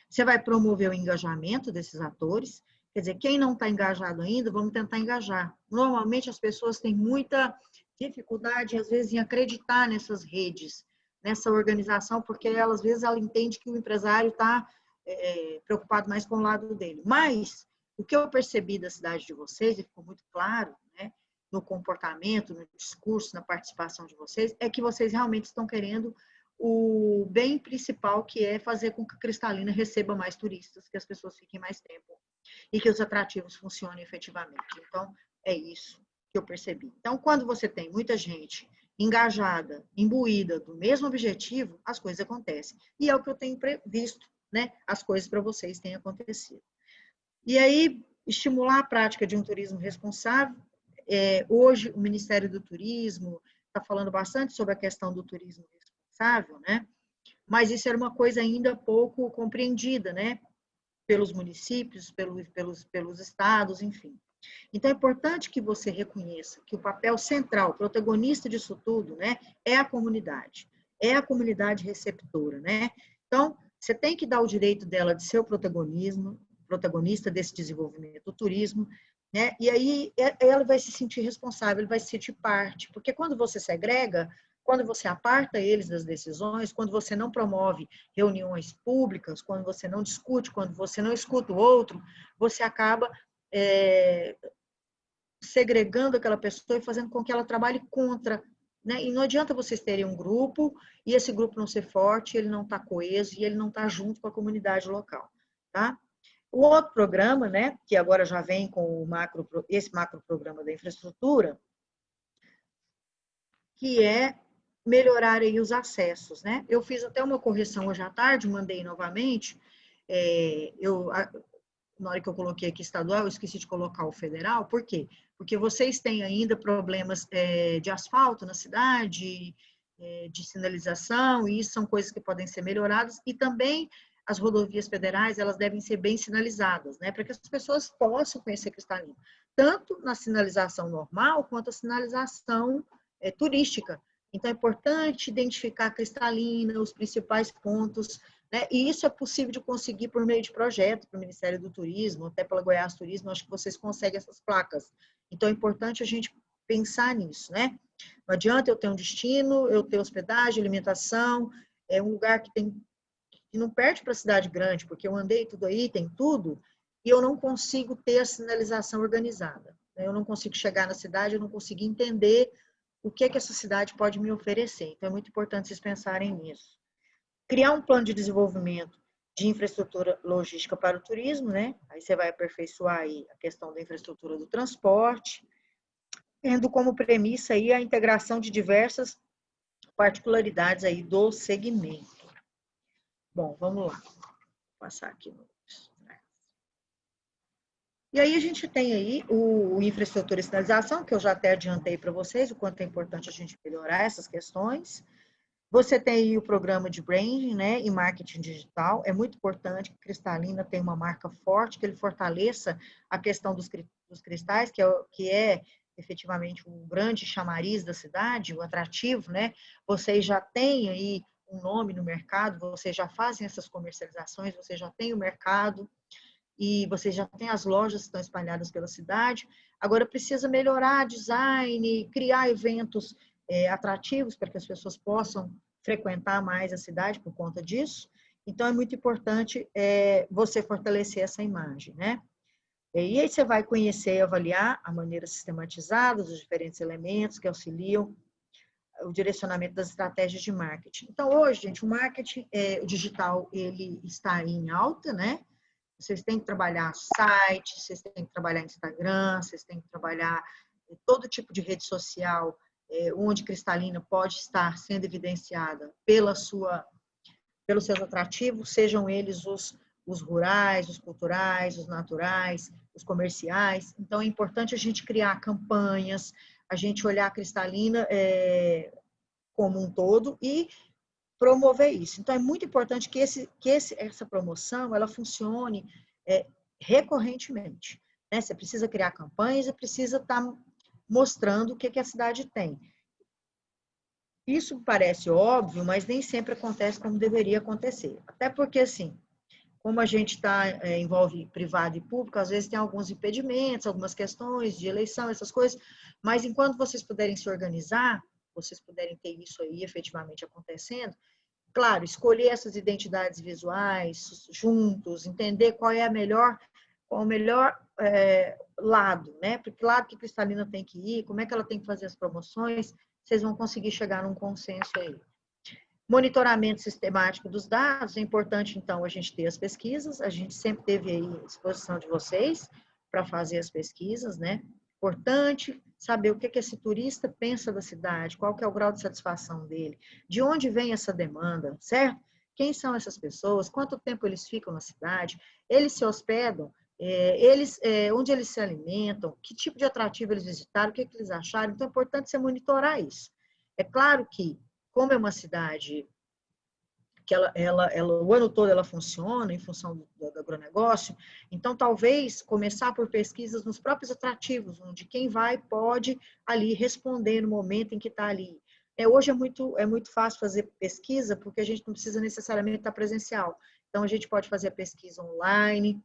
você vai promover o engajamento desses atores. Quer dizer, quem não está engajado ainda, vamos tentar engajar. Normalmente as pessoas têm muita dificuldade, às vezes, em acreditar nessas redes, nessa organização, porque ela, às vezes, ela entende que o empresário está preocupado mais com o lado dele. Mas o que eu percebi da cidade de vocês, e ficou muito claro, né, no comportamento, no discurso, na participação de vocês, é que vocês realmente estão querendo o bem principal, que é fazer com que a Cristalina receba mais turistas, que as pessoas fiquem mais tempo e que os atrativos funcionem efetivamente. Então, é isso que eu percebi. Então, quando você tem muita gente engajada, imbuída do mesmo objetivo, as coisas acontecem. E é o que eu tenho visto, né? As coisas para vocês têm acontecido. E aí, estimular a prática de um turismo responsável. Hoje, o Ministério do Turismo está falando bastante sobre a questão do turismo responsável, né? Mas isso era uma coisa ainda pouco compreendida, né? Pelos municípios, pelos estados, enfim. Então, é importante que você reconheça que o papel central, protagonista disso tudo, né, é a comunidade receptora, né? Então, você tem que dar o direito dela de ser o protagonista desse desenvolvimento do turismo, né? E aí ela vai se sentir responsável, ele vai se sentir parte, porque quando você segrega, quando você aparta eles das decisões, quando você não promove reuniões públicas, quando você não discute, quando você não escuta o outro, você acaba segregando aquela pessoa e fazendo com que ela trabalhe contra, né? E não adianta vocês terem um grupo e esse grupo não ser forte, ele não está coeso e ele não está junto com a comunidade local, tá? O outro programa, né, que agora já vem com esse macro programa da infraestrutura, que é melhorar aí os acessos, né? Eu fiz até uma correção hoje à tarde, mandei novamente, na hora que eu coloquei aqui estadual, eu esqueci de colocar o federal, por quê? Porque vocês têm ainda problemas de asfalto na cidade, de sinalização, e isso são coisas que podem ser melhoradas, e também as rodovias federais, elas devem ser bem sinalizadas, né, para que as pessoas possam conhecer Cristalina, tanto na sinalização normal, quanto a sinalização turística. Então, é importante identificar a Cristalina, os principais pontos, né? E isso é possível de conseguir por meio de projetos, pelo Ministério do Turismo, até pela Goiás Turismo, acho que vocês conseguem essas placas. Então, é importante a gente pensar nisso, né? Não adianta eu ter um destino, eu ter hospedagem, alimentação, é um lugar que não perde para a cidade grande, porque eu andei tudo aí, tem tudo, e eu não consigo ter a sinalização organizada. Eu não consigo chegar na cidade, eu não consigo entender o que essa cidade pode me oferecer. Então, é muito importante vocês pensarem nisso. Criar um plano de desenvolvimento de infraestrutura logística para o turismo, né? Aí você vai aperfeiçoar aí a questão da infraestrutura do transporte, tendo como premissa aí a integração de diversas particularidades aí do segmento. Bom, vamos lá. Vou passar aqui no... E aí a gente tem aí o infraestrutura e sinalização, que eu já até adiantei para vocês, o quanto é importante a gente melhorar essas questões. Você tem aí o programa de branding, né, e marketing digital. É muito importante que Cristalina tenha uma marca forte, que ele fortaleça a questão dos cristais, que é efetivamente um grande chamariz da cidade, o atrativo, né? Vocês já têm aí um nome no mercado, vocês já fazem essas comercializações, vocês já têm o mercado, e você já tem as lojas que estão espalhadas pela cidade. Agora precisa melhorar design, criar eventos atrativos para que as pessoas possam frequentar mais a cidade por conta disso. Então, é muito importante você fortalecer essa imagem, né? E aí você vai conhecer e avaliar a maneira sistematizada dos diferentes elementos que auxiliam o direcionamento das estratégias de marketing. Então, hoje, gente, o marketing digital, ele está em alta, né? Vocês têm que trabalhar site, vocês têm que trabalhar Instagram, vocês têm que trabalhar todo tipo de rede social onde Cristalina pode estar sendo evidenciada pelos seus atrativos, sejam eles os rurais, os culturais, os naturais, os comerciais. Então, é importante a gente criar campanhas, a gente olhar a Cristalina como um todo e promover isso. Então, é muito importante que essa promoção ela funcione recorrentemente. Né? Você precisa criar campanhas e precisa estar mostrando o que a cidade tem. Isso parece óbvio, mas nem sempre acontece como deveria acontecer. Até porque, assim, como a gente envolve privado e público, às vezes tem alguns impedimentos, algumas questões de eleição, essas coisas, mas enquanto vocês puderem se organizar, vocês puderem ter isso aí efetivamente acontecendo, claro, escolher essas identidades visuais juntos, entender qual é o melhor lado, né? Porque lado que Cristalina tem que ir, como é que ela tem que fazer as promoções, vocês vão conseguir chegar num consenso aí. Monitoramento sistemático dos dados, é importante, então, a gente ter as pesquisas, a gente sempre teve aí à disposição de vocês para fazer as pesquisas, né? Importante saber o que esse turista pensa da cidade, qual que é o grau de satisfação dele, de onde vem essa demanda, certo? Quem são essas pessoas, quanto tempo eles ficam na cidade, eles se hospedam, onde eles se alimentam, que tipo de atrativo eles visitaram, o que eles acharam, então é importante você monitorar isso. É claro que, como é uma cidade que o ano todo ela funciona em função do agronegócio, então talvez começar por pesquisas nos próprios atrativos, onde quem vai pode ali responder no momento em que está ali. Hoje é muito fácil fazer pesquisa, porque a gente não precisa necessariamente estar presencial. Então, a gente pode fazer a pesquisa online,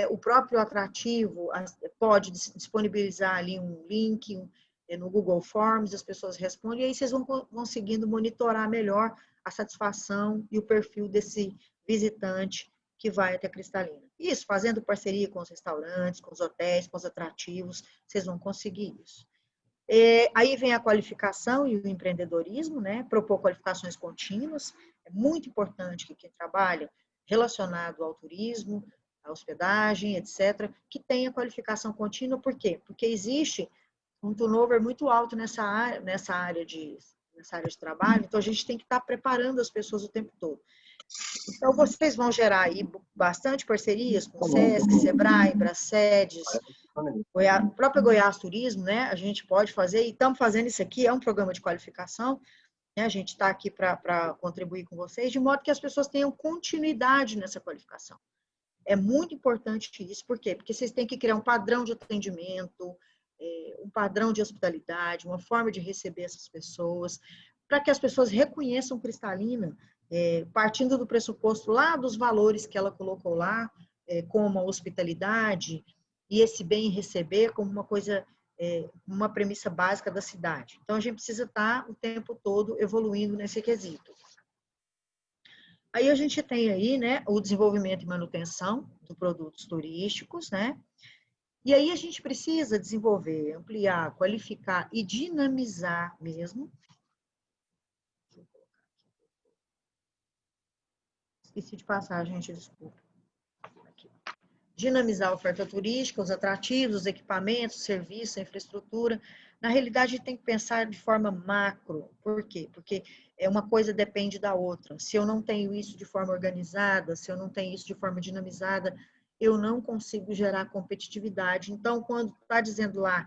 o próprio atrativo pode disponibilizar ali um link no Google Forms, as pessoas respondem, e aí vocês vão conseguindo monitorar melhor a satisfação e o perfil desse visitante que vai até Cristalina. Isso, fazendo parceria com os restaurantes, com os hotéis, com os atrativos, vocês vão conseguir isso. Aí vem a qualificação e o empreendedorismo, né? Propor qualificações contínuas. É muito importante que quem trabalha relacionado ao turismo, à hospedagem, etc., que tenha qualificação contínua. Por quê? Porque existe um turnover muito alto nessa área de trabalho, então a gente tem que estar preparando as pessoas o tempo todo. Então, vocês vão gerar aí bastante parcerias com o SESC, SEBRAE, Bracedes, o próprio Goiás Turismo, né? A gente pode fazer, e estamos fazendo isso aqui, é um programa de qualificação, né? A gente está aqui para contribuir com vocês, de modo que as pessoas tenham continuidade nessa qualificação. É muito importante isso, por quê? Porque vocês têm que criar um padrão de atendimento, um padrão de hospitalidade, uma forma de receber essas pessoas, para que as pessoas reconheçam Cristalina, partindo do pressuposto lá dos valores que ela colocou lá, como a hospitalidade e esse bem receber como uma coisa, uma premissa básica da cidade. Então, a gente precisa estar o tempo todo evoluindo nesse quesito. Aí a gente tem aí, né, o desenvolvimento e manutenção de produtos turísticos, né? E aí a gente precisa desenvolver, ampliar, qualificar e dinamizar mesmo. Esqueci de passar, gente, desculpa. Aqui. Dinamizar a oferta turística, os atrativos, os equipamentos, serviços, a infraestrutura. Na realidade, a gente tem que pensar de forma macro. Por quê? Porque uma coisa depende da outra. Se eu não tenho isso de forma organizada, se eu não tenho isso de forma dinamizada, eu não consigo gerar competitividade. Então, quando está dizendo lá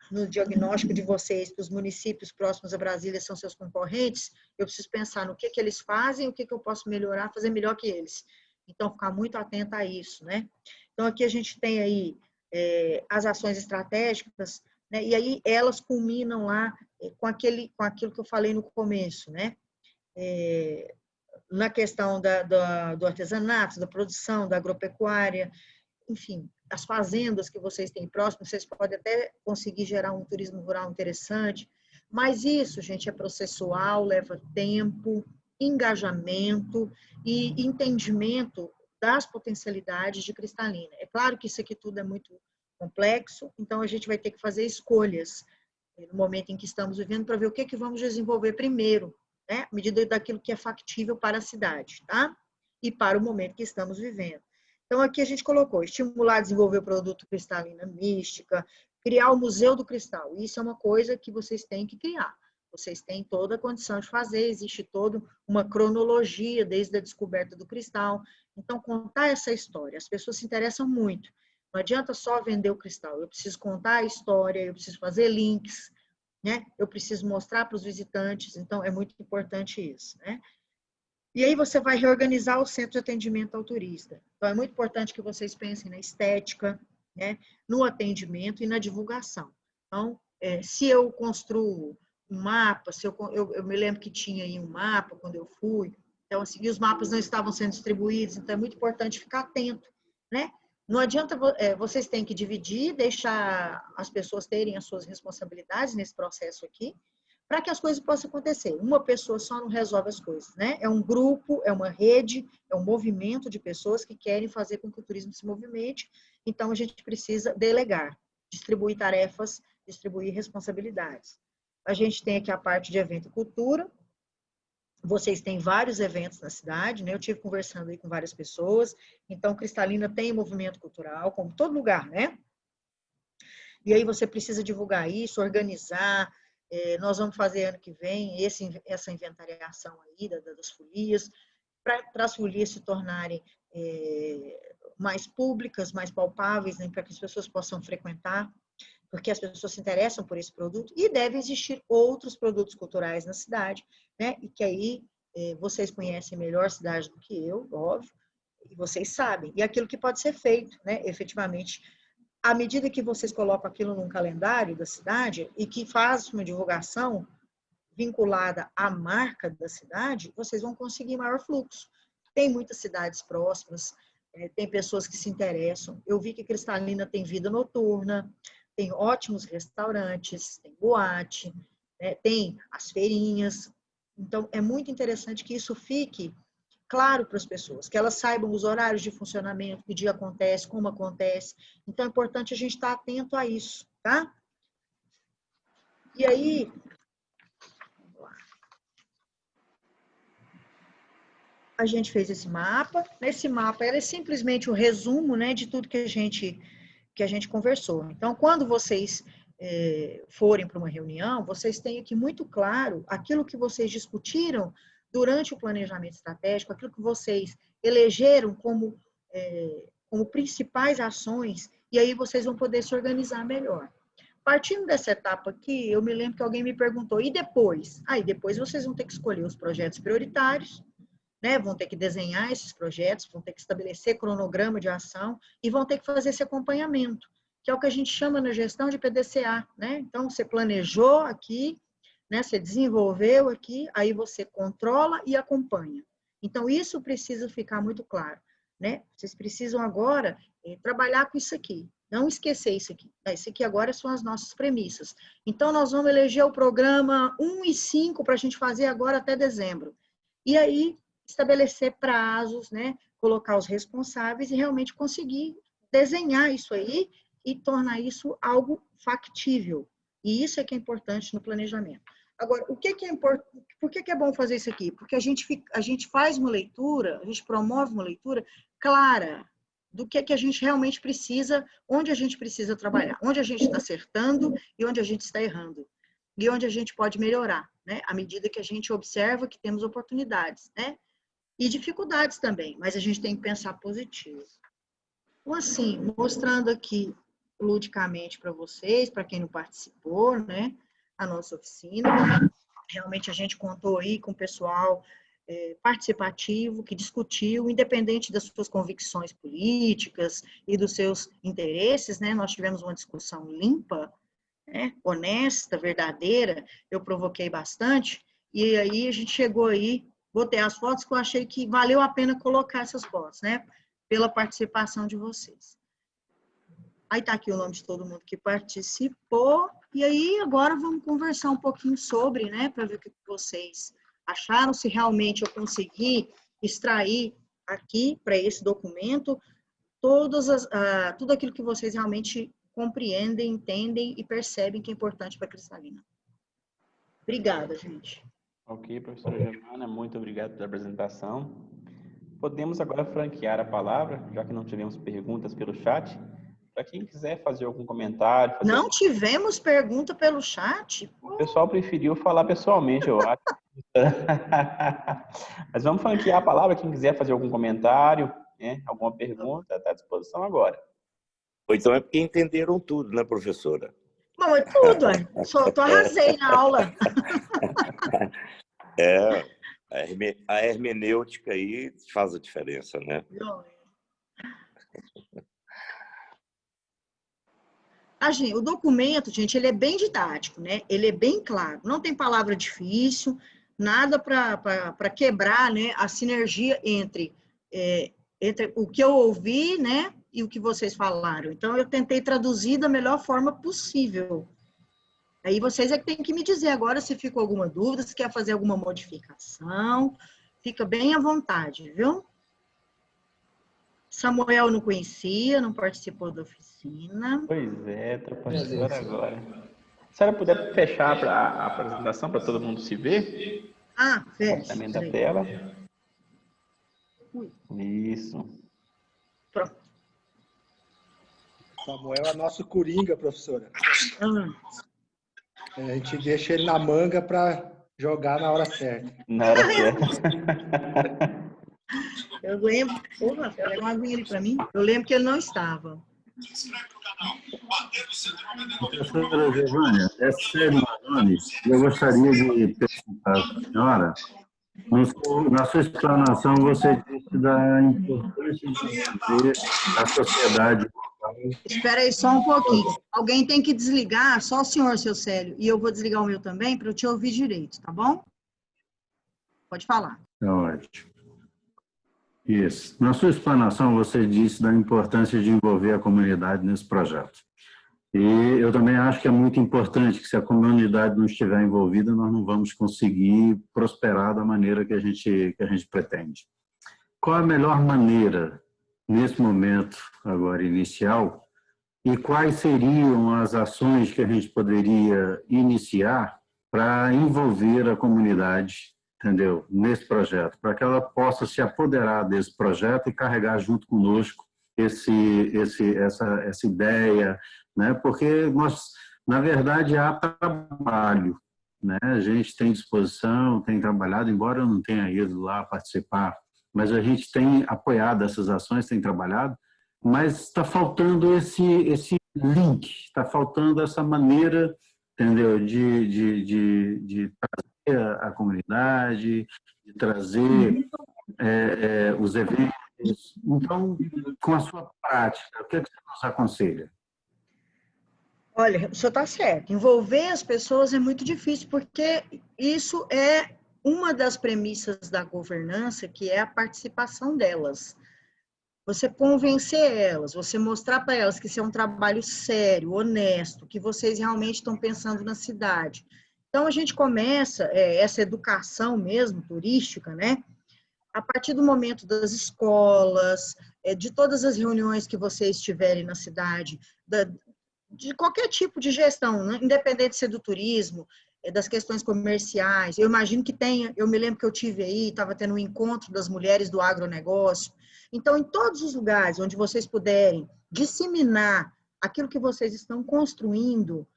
no diagnóstico de vocês que os municípios próximos a Brasília são seus concorrentes, eu preciso pensar no que eles fazem, o que eu posso melhorar, fazer melhor que eles. Então, ficar muito atenta a isso, né? Então, aqui a gente tem aí as ações estratégicas, né? E aí elas culminam lá com aquilo que eu falei no começo, né? Na questão do artesanato, da produção, da agropecuária, enfim, as fazendas que vocês têm próximas, vocês podem até conseguir gerar um turismo rural interessante, mas isso, gente, é processual, leva tempo, engajamento e entendimento das potencialidades de Cristalina. É claro que isso aqui tudo é muito complexo, então a gente vai ter que fazer escolhas no momento em que estamos vivendo para ver o que vamos desenvolver primeiro, né? À medida daquilo que é factível para a cidade, tá? E para o momento que estamos vivendo. Então, aqui a gente colocou, estimular, desenvolver o produto Cristalina Mística, criar o Museu do Cristal. Isso é uma coisa que vocês têm que criar. Vocês têm toda a condição de fazer, existe toda uma cronologia desde a descoberta do cristal. Então, contar essa história, as pessoas se interessam muito. Não adianta só vender o cristal. Eu preciso contar a história, eu preciso fazer links, né? Eu preciso mostrar para os visitantes. Então, é muito importante isso, né? E aí você vai reorganizar o centro de atendimento ao turista. Então, é muito importante que vocês pensem na estética, né? No atendimento e na divulgação. Então, se eu construo um mapa, se eu me lembro que tinha aí um mapa quando eu fui, então, assim, e os mapas não estavam sendo distribuídos, então é muito importante ficar atento, né? Não adianta, vocês têm que dividir, deixar as pessoas terem as suas responsabilidades nesse processo aqui, para que as coisas possam acontecer. Uma pessoa só não resolve as coisas, né? É um grupo, é uma rede, é um movimento de pessoas que querem fazer com que o turismo se movimente, então a gente precisa delegar, distribuir tarefas, distribuir responsabilidades. A gente tem aqui a parte de evento e cultura. Vocês têm vários eventos na cidade, né? Eu tive conversando aí com várias pessoas. Então, Cristalina tem movimento cultural, como todo lugar, né? E aí você precisa divulgar isso, organizar. Nós vamos fazer ano que vem essa inventariação aí das folias, para as folias se tornarem mais públicas, mais palpáveis, né? Para que as pessoas possam frequentar, porque as pessoas se interessam por esse produto, e devem existir outros produtos culturais na cidade, né? E que aí vocês conhecem melhor a cidade do que eu, óbvio, e vocês sabem. E aquilo que pode ser feito, né? Efetivamente, à medida que vocês colocam aquilo num calendário da cidade e que faz uma divulgação vinculada à marca da cidade, vocês vão conseguir maior fluxo. Tem muitas cidades próximas, tem pessoas que se interessam. Eu vi que Cristalina tem vida noturna, tem ótimos restaurantes, tem boate, né, tem as feirinhas. Então, é muito interessante que isso fique claro para as pessoas, que elas saibam os horários de funcionamento, que dia acontece, como acontece. Então, é importante a gente estar atento a isso, tá? E aí, a gente fez esse mapa. Nesse mapa, ele é simplesmente um resumo, né, de tudo que a gente conversou. Então, quando vocês forem para uma reunião, vocês têm aqui muito claro aquilo que vocês discutiram durante o planejamento estratégico, aquilo que vocês elegeram como principais ações, e aí vocês vão poder se organizar melhor. Partindo dessa etapa aqui, eu me lembro que alguém me perguntou, e depois? Aí depois vocês vão ter que escolher os projetos prioritários, né? Vão ter que desenhar esses projetos, vão ter que estabelecer cronograma de ação e vão ter que fazer esse acompanhamento, que é o que a gente chama na gestão de PDCA, né? Então, você planejou aqui, né? Você desenvolveu aqui, aí você controla e acompanha. Então, isso precisa ficar muito claro, né? Vocês precisam agora trabalhar com isso aqui, não esquecer isso aqui. Isso aqui agora são as nossas premissas. Então, nós vamos eleger o programa 1 e 5 para a gente fazer agora até dezembro. E aí, estabelecer prazos, né? Colocar os responsáveis e realmente conseguir desenhar isso aí e tornar isso algo factível. E isso é que é importante no planejamento. Agora, o que é importante? Por que é bom fazer isso aqui? Porque a gente faz uma leitura, a gente promove uma leitura clara do que a gente realmente precisa, onde a gente precisa trabalhar, onde a gente está acertando e onde a gente está errando. E onde a gente pode melhorar, né? À medida que a gente observa que temos oportunidades, né? E dificuldades também, mas a gente tem que pensar positivo. Então, assim, mostrando aqui ludicamente para vocês, para quem não participou, né, a nossa oficina. Realmente a gente contou aí com o pessoal participativo, que discutiu, independente das suas convicções políticas e dos seus interesses, né, nós tivemos uma discussão limpa, né, honesta, verdadeira, eu provoquei bastante, e aí a gente chegou aí, botei as fotos que eu achei que valeu a pena colocar essas fotos, né, pela participação de vocês. Aí tá aqui o nome de todo mundo que participou, e aí agora vamos conversar um pouquinho sobre, né, para ver o que vocês acharam, se realmente eu consegui extrair aqui para esse documento tudo aquilo que vocês realmente compreendem, entendem e percebem que é importante para a Cristalina. Obrigada, gente. Ok, professora Giovana, muito obrigado pela apresentação. Podemos agora franquear a palavra, já que não tivemos perguntas pelo chat, para quem quiser fazer algum comentário. Não tivemos pergunta pelo chat? O pessoal preferiu falar pessoalmente, eu acho. Mas vamos franquear a palavra, quem quiser fazer algum comentário, né, alguma pergunta, está à disposição agora. Ou então é porque entenderam tudo, né, professora? Bom, é tudo, só tô arrasei na aula. A hermenêutica aí faz a diferença, né? O documento, gente, ele é bem didático, né? Ele é bem claro, não tem palavra difícil, nada para quebrar, né, a sinergia entre o que eu ouvi, né, e o que vocês falaram. Então, eu tentei traduzir da melhor forma possível. Aí vocês é que tem que me dizer agora se ficou alguma dúvida, se quer fazer alguma modificação, fica bem à vontade, viu? Samuel não conhecia, não participou da oficina. Pois é, estou participando agora. Se a senhora puder fechar a apresentação para todo mundo se ver. Fecha. Também da tela. Isso. Pronto. Samuel é nosso coringa, professora. A gente deixa ele na manga para jogar na hora certa. Na hora certa. Eu lembro. Porra, pega uma aguinha ali para mim. Eu lembro que ele não estava. Professora Giovânia, é sério, Madone, eu gostaria de perguntar à senhora, na sua explanação você disse da importância de viver a sociedade. Espera aí só um pouquinho. Alguém tem que desligar, só o senhor, seu Célio, e eu vou desligar o meu também para eu te ouvir direito, tá bom? Pode falar. Tá ótimo. Isso. Na sua explanação, você disse da importância de envolver a comunidade nesse projeto. E eu também acho que é muito importante que, se a comunidade não estiver envolvida, nós não vamos conseguir prosperar da maneira que a gente pretende. Qual a melhor maneira, nesse momento agora inicial, e quais seriam as ações que a gente poderia iniciar para envolver a comunidade, entendeu, nesse projeto, para que ela possa se apoderar desse projeto e carregar junto conosco essa ideia, né? Porque nós, na verdade, há trabalho, né? A gente tem disposição, tem trabalhado, embora eu não tenha ido lá participar, mas a gente tem apoiado essas ações, tem trabalhado, mas está faltando esse link, está faltando essa maneira, entendeu, de trazer a comunidade, de trazer os eventos. Então, com a sua prática, o que é que você nos aconselha? Olha, o senhor está certo. Envolver as pessoas é muito difícil, porque isso é uma das premissas da governança, que é a participação delas. Você convencer elas, você mostrar para elas que isso é um trabalho sério, honesto, que vocês realmente estão pensando na cidade. Então, a gente começa essa educação mesmo, turística, né? A partir do momento das escolas, de todas as reuniões que vocês tiverem na cidade, de qualquer tipo de gestão, né? Independente de ser do turismo, das questões comerciais. Eu imagino que tenha, eu me lembro que eu tive aí, estava tendo um encontro das mulheres do agronegócio. Então, em todos os lugares onde vocês puderem disseminar aquilo que vocês estão construindo,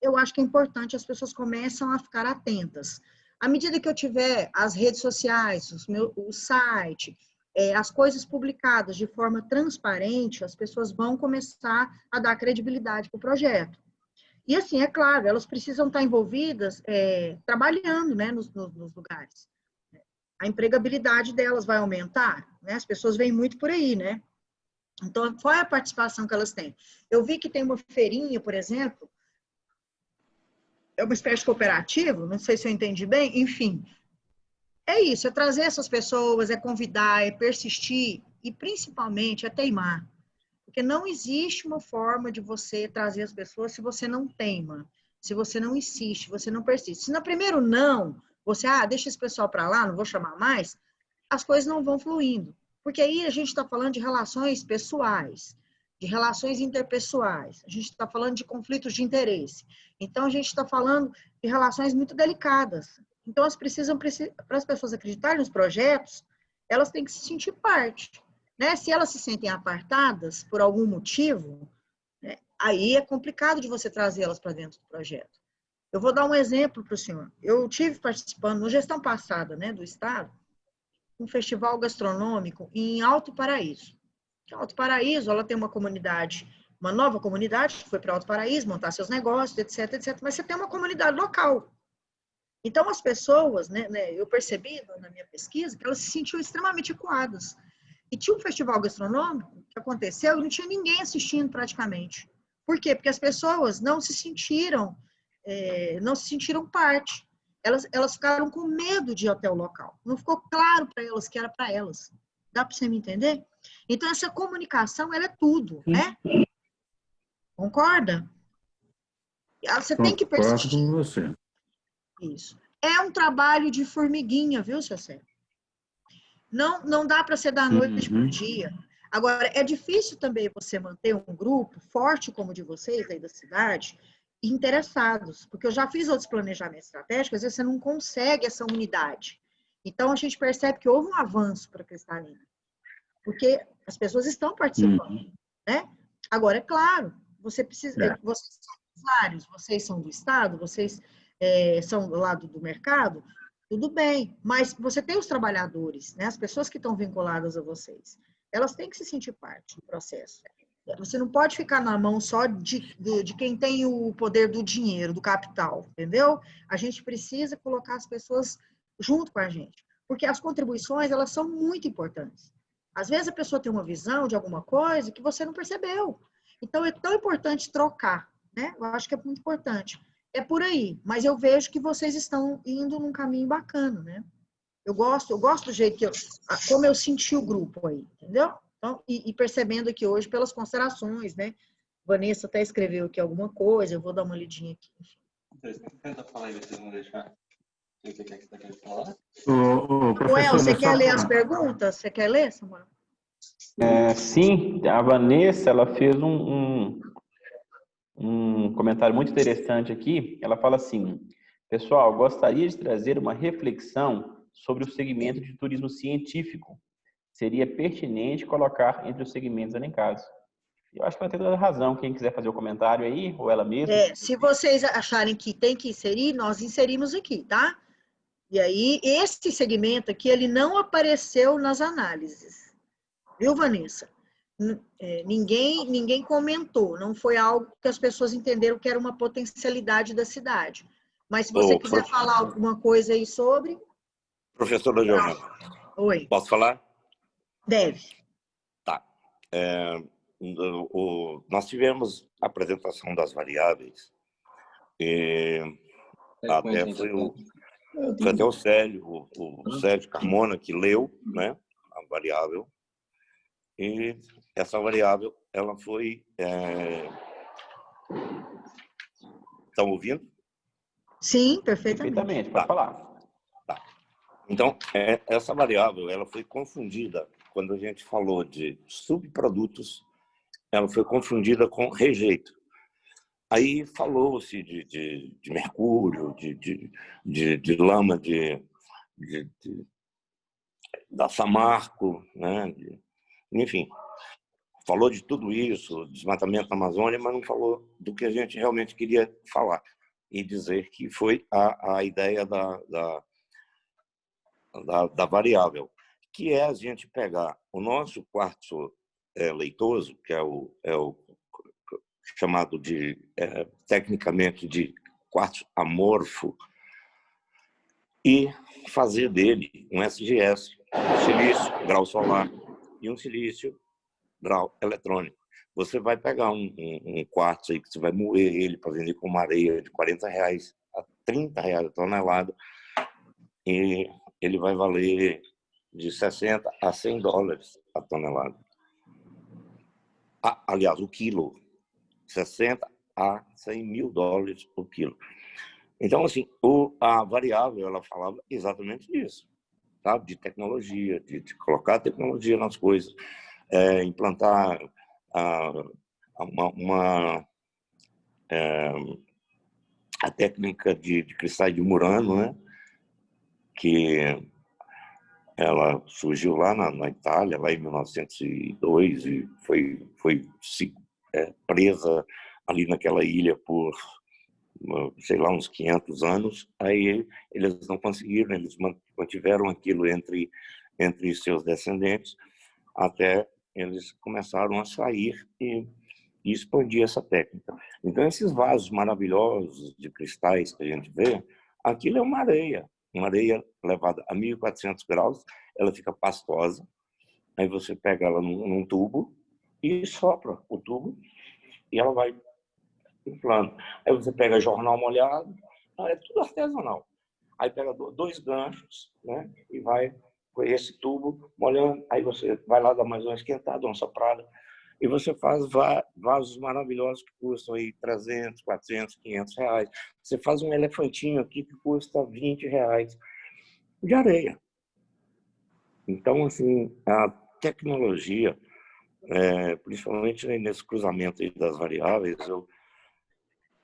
eu acho que é importante, as pessoas começam a ficar atentas. À medida que eu tiver as redes sociais, o site, as coisas publicadas de forma transparente, as pessoas vão começar a dar credibilidade para o projeto. E assim, é claro, elas precisam estar envolvidas trabalhando, né, nos lugares. A empregabilidade delas vai aumentar, né? As pessoas vêm muito por aí, né? Então, qual é a participação que elas têm? Eu vi que tem uma feirinha, por exemplo, é uma espécie de cooperativo, não sei se eu entendi bem, enfim. É isso, é trazer essas pessoas, é convidar, é persistir e, principalmente, é teimar. Porque não existe uma forma de você trazer as pessoas se você não teima, se você não insiste, você não persiste. Se no primeiro não, você, deixa esse pessoal para lá, não vou chamar mais, as coisas não vão fluindo. Porque aí a gente está falando de relações pessoais, de relações interpessoais, a gente está falando de conflitos de interesse. Então, a gente está falando de relações muito delicadas. Então, para as pessoas acreditarem nos projetos, elas têm que se sentir parte. Né? Se elas se sentem apartadas por algum motivo, né, aí é complicado de você trazê-las para dentro do projeto. Eu vou dar um exemplo para o senhor. Eu tive participando, na gestão passada, né, do Estado, um festival gastronômico em Alto Paraíso. Alto Paraíso, ela tem uma comunidade uma nova comunidade que foi para Alto Paraíso, montar seus negócios, etc, etc. Mas você tem uma comunidade local. Então, as pessoas, né, eu percebi na minha pesquisa que elas se sentiam extremamente acuadas. E tinha um festival gastronômico que aconteceu e não tinha ninguém assistindo praticamente. Por quê? Porque as pessoas não se sentiram parte. Elas ficaram com medo de ir até o local. Não ficou claro para elas que era para elas. Dá para você me entender? Então, essa comunicação, ela é tudo, né? Concorda? Você tem que persistir. Concordo com você. Isso. É um trabalho de formiguinha, viu, seu Sérgio? Não dá para ser da noite para o dia. Agora, é difícil também você manter um grupo forte como o de vocês aí da cidade, interessados, porque eu já fiz outros planejamentos estratégicos, às vezes você não consegue essa unidade. Então, a gente percebe que houve um avanço para a Cristalina, porque as pessoas estão participando, né? Agora, é claro, você precisa, vocês são empresários, vocês são do Estado, vocês são do lado do mercado, tudo bem, mas você tem os trabalhadores, né? As pessoas que estão vinculadas a vocês, elas têm que se sentir parte do processo. Você não pode ficar na mão só de quem tem o poder do dinheiro, do capital, entendeu? A gente precisa colocar as pessoas junto com a gente, porque as contribuições, elas são muito importantes. Às vezes a pessoa tem uma visão de alguma coisa que você não percebeu. Então, é tão importante trocar, né? Eu acho que é muito importante. É por aí, mas eu vejo que vocês estão indo num caminho bacana, né? Eu gosto do jeito como eu senti o grupo aí, entendeu? Então, e percebendo aqui hoje pelas considerações, né? Vanessa até escreveu aqui alguma coisa, eu vou dar uma lidinha aqui. Tenta falar aí, vocês vão deixar. O que você quer falar? Samuel, você quer ler as perguntas? Você quer ler, Samuel? Sim, a Vanessa, ela fez um comentário muito interessante aqui. Ela fala assim: pessoal, gostaria de trazer uma reflexão sobre o segmento de turismo científico. Seria pertinente colocar entre os segmentos elencados. Eu acho que ela tem toda a razão. Quem quiser fazer o comentário aí, ou ela mesma. Se vocês acharem que tem que inserir, nós inserimos aqui, tá? E aí, esse segmento aqui, ele não apareceu nas análises. Viu, Vanessa? Ninguém comentou, não foi algo que as pessoas entenderam que era uma potencialidade da cidade. Mas se você quiser falar alguma coisa aí sobre... Professora Giovana. Oi. Posso falar? Deve. Tá. Nós tivemos a apresentação das variáveis e até foi até o Sérgio Carmona que leu, né, a variável. E essa variável, ela foi... Estão ouvindo? Sim, perfeitamente. Pode falar. Tá. Então, essa variável, ela foi confundida, quando a gente falou de subprodutos, ela foi confundida com rejeito. Aí falou-se de mercúrio, de lama da Samarco, né? Enfim, falou de tudo isso, desmatamento na Amazônia, mas não falou do que a gente realmente queria falar e dizer que foi a ideia da variável, que é a gente pegar o nosso quartzo leitoso, que é o chamado tecnicamente de quartzo amorfo, e fazer dele um SGS, silício, grau solar, e um silício, grau eletrônico. Você vai pegar um quartzo aí, que você vai moer ele para vender com uma areia de R$40 a R$30 a tonelada, e ele vai valer de 60 a 100 dólares a tonelada. Aliás, o quilo, 60 a 100 mil dólares por quilo. Então, assim, a variável, ela falava exatamente disso, sabe? De tecnologia, de colocar tecnologia nas coisas, implantar a técnica de cristais de Murano, né? Que ela surgiu lá na Itália, lá em 1902, e foi presa ali naquela ilha por, sei lá, uns 500 anos. Aí eles não conseguiram, eles mantiveram aquilo entre seus descendentes, até eles começaram a sair e e expandir essa técnica. Então, esses vasos maravilhosos de cristais que a gente vê, aquilo é uma areia levada a 1.400 graus, ela fica pastosa, aí você pega ela num tubo e sopra o tubo e ela vai inflando. Aí você pega jornal molhado, é tudo artesanal. Aí pega 2 ganchos, né, e vai com esse tubo molhando, aí você vai lá dar mais uma esquentada, uma soprada, e você faz vasos maravilhosos que custam aí 300, 400, 500 reais. Você faz um elefantinho aqui que custa 20 reais de areia. Então, assim, a tecnologia, principalmente nesse cruzamento aí das variáveis,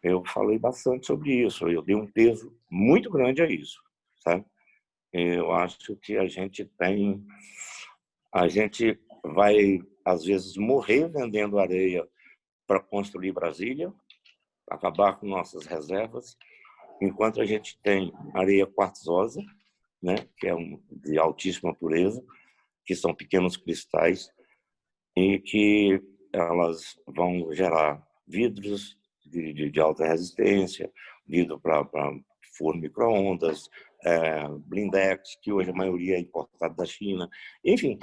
eu falei bastante sobre isso. Eu dei um peso muito grande a isso, sabe? Eu acho que a gente vai, às vezes, morrer vendendo areia para construir Brasília, acabar com nossas reservas, enquanto a gente tem areia quartzosa, né, que é de altíssima pureza, que são pequenos cristais e que elas vão gerar vidros de alta resistência, vidro para forno micro-ondas, blindex, que hoje a maioria é importado da China, enfim,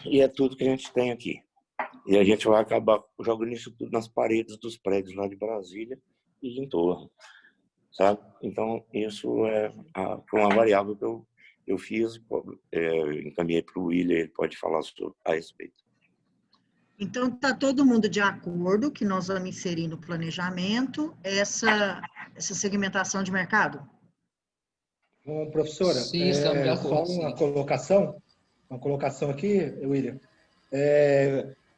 e é tudo que a gente tem aqui. E a gente vai acabar jogando isso tudo nas paredes dos prédios lá de Brasília e em torno, sabe? Então, isso foi uma variável que eu fiz, encaminhei para o William, ele pode falar a respeito. Então, está todo mundo de acordo que nós vamos inserir no planejamento essa segmentação de mercado? Bom, professora, Sim, estamos de acordo, só uma colocação aqui, William.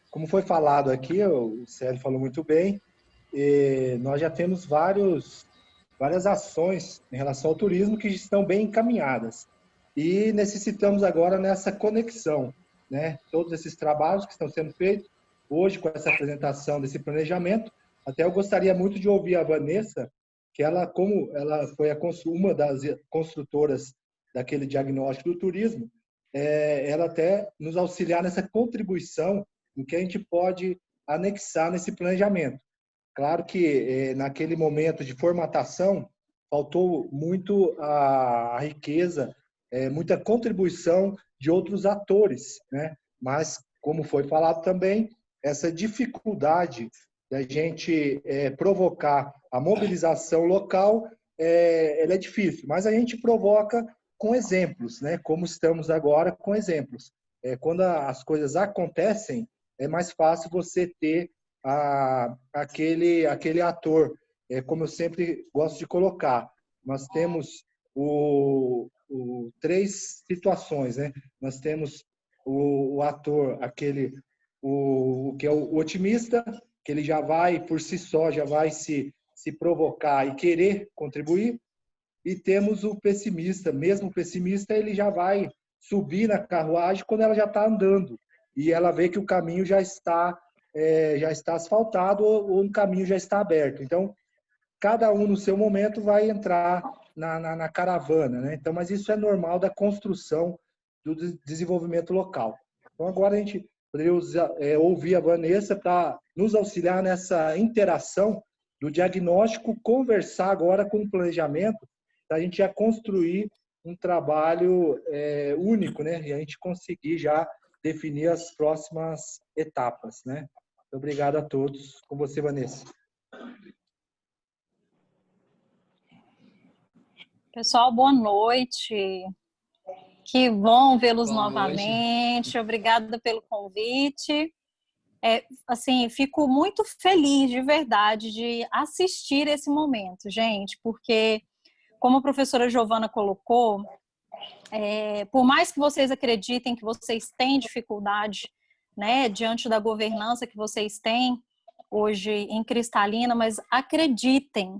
Como foi falado aqui, o Célio falou muito bem, nós já temos várias ações em relação ao turismo que estão bem encaminhadas. E necessitamos agora nessa conexão, né? Todos esses trabalhos que estão sendo feitos hoje com essa apresentação desse planejamento. Até eu gostaria muito de ouvir a Vanessa, que como ela foi uma das construtoras daquele diagnóstico do turismo, ela até nos auxiliar nessa contribuição em que a gente pode anexar nesse planejamento. Claro que naquele momento de formatação faltou muito a riqueza, muita contribuição de outros atores, né? Mas, como foi falado também, essa dificuldade da gente provocar a mobilização local, ela é difícil, mas a gente provoca com exemplos, né? Como estamos agora com exemplos. Quando as coisas acontecem, é mais fácil você ter aquele ator, como eu sempre gosto de colocar. Nós temos três situações, né? Nós temos o ator, que é o otimista, que ele já vai, por si só, já vai se provocar e querer contribuir. E temos o pessimista, mesmo o pessimista, ele já vai subir na carruagem quando ela já está andando. E ela vê que o caminho já está asfaltado ou o caminho já está aberto. Então, cada um no seu momento vai entrar na caravana, né? Então, mas isso é normal da construção do desenvolvimento local. Então, agora a gente poderia ouvir a Vanessa para nos auxiliar nessa interação do diagnóstico, conversar agora com o planejamento, para a gente já construir um trabalho único, né? E a gente conseguir já definir as próximas etapas, né? Obrigado a todos. Com você, Vanessa. Pessoal, boa noite. Que bom vê-los novamente. Obrigada pelo convite. Assim, fico muito feliz, de verdade, de assistir esse momento, gente, porque, como a professora Giovana colocou, por mais que vocês acreditem que vocês têm dificuldade, né, diante da governança que vocês têm hoje em Cristalina, mas acreditem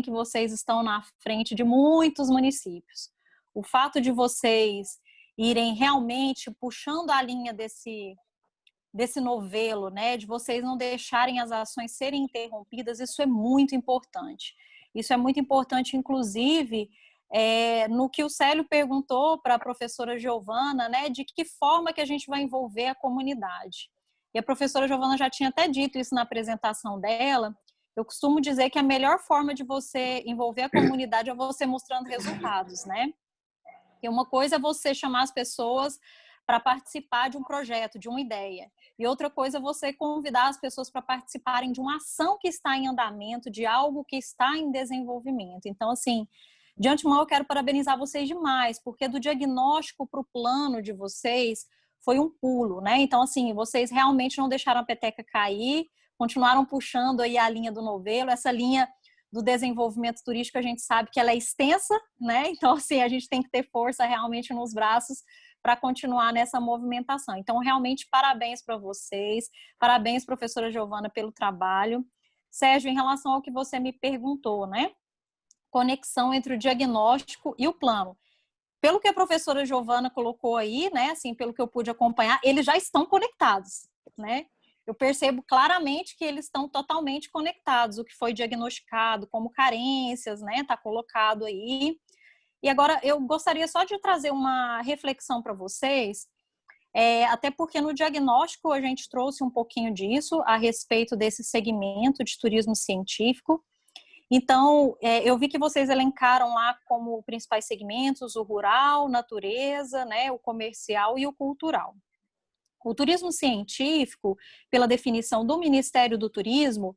que vocês estão na frente de muitos municípios. O fato de vocês irem realmente puxando a linha desse novelo, né, de vocês não deixarem as ações serem interrompidas, isso é muito importante. Isso é muito importante, inclusive, no que o Célio perguntou para a professora Giovana, né, de que forma que a gente vai envolver a comunidade. e a professora Giovana já tinha até dito isso na apresentação dela. Eu costumo dizer que a melhor forma de você envolver a comunidade é você mostrando resultados, né? E uma coisa é você chamar as pessoas para participar de um projeto, de uma ideia. E outra coisa é você convidar as pessoas para participarem de uma ação que está em andamento, de algo que está em desenvolvimento. Então, assim, de antemão eu quero parabenizar vocês demais, porque do diagnóstico para o plano de vocês foi um pulo, né? Então, assim, vocês realmente não deixaram a peteca cair, continuaram puxando aí a linha do novelo, essa linha do desenvolvimento turístico, a gente sabe que ela é extensa, né? Então, assim, a gente tem que ter força realmente nos braços para continuar nessa movimentação. Então, realmente, parabéns para vocês, parabéns, professora Giovana, pelo trabalho. Sérgio, em relação ao que você me perguntou, né? Conexão entre o diagnóstico e o plano. Pelo que a professora Giovana colocou aí, né? Assim, pelo que eu pude acompanhar, eles já estão conectados, né? Eu percebo claramente que eles estão totalmente conectados, o que foi diagnosticado como carências, né? Está colocado aí. E agora eu gostaria só de trazer uma reflexão para vocês, até porque no diagnóstico a gente trouxe um pouquinho disso a respeito desse segmento de turismo científico. Então, eu vi que vocês elencaram lá como principais segmentos o rural, natureza, né? O comercial e o cultural. O turismo científico, pela definição do Ministério do Turismo,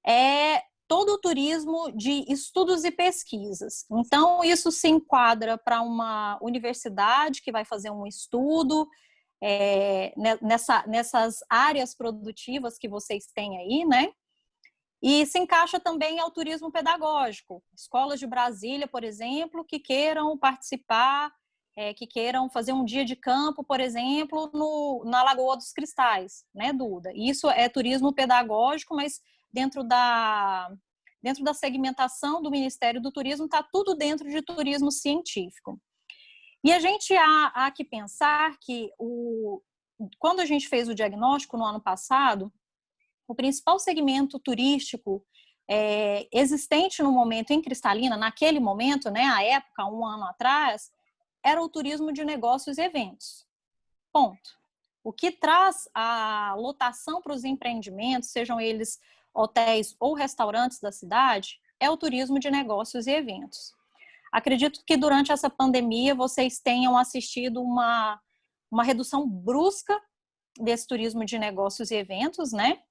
é todo o turismo de estudos e pesquisas. Então, isso se enquadra para uma universidade que vai fazer um estudo nessas áreas produtivas que vocês têm aí, né? E se encaixa também ao turismo pedagógico. Escolas de Brasília, por exemplo, que queiram participar, que queiram fazer um dia de campo, por exemplo, na Lagoa dos Cristais, né, Duda? Isso é turismo pedagógico, mas dentro da segmentação do Ministério do Turismo está tudo dentro de turismo científico. E a gente há que pensar que quando a gente fez o diagnóstico no ano passado, o principal segmento turístico existente no momento em Cristalina, naquele momento, né, à época, um ano atrás, era o turismo de negócios e eventos. Ponto. O que traz a lotação para os empreendimentos, sejam eles hotéis ou restaurantes da cidade, é o turismo de negócios e eventos. Acredito que durante essa pandemia vocês tenham assistido uma redução brusca desse turismo de negócios e eventos, né?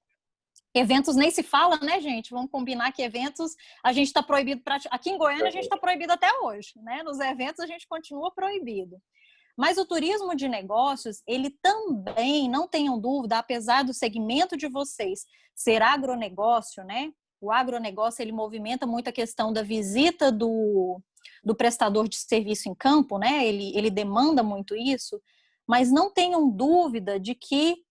Eventos nem se fala, né, gente? Vamos combinar que eventos a gente está proibido. Aqui em Goiânia a gente está proibido até hoje, né? Nos eventos a gente continua proibido. Mas o turismo de negócios, ele também, não tenham dúvida, apesar do segmento de vocês ser agronegócio, né? O agronegócio, ele movimenta muito a questão da visita do prestador de serviço em campo, né? Ele demanda muito isso, mas não tenham dúvida de que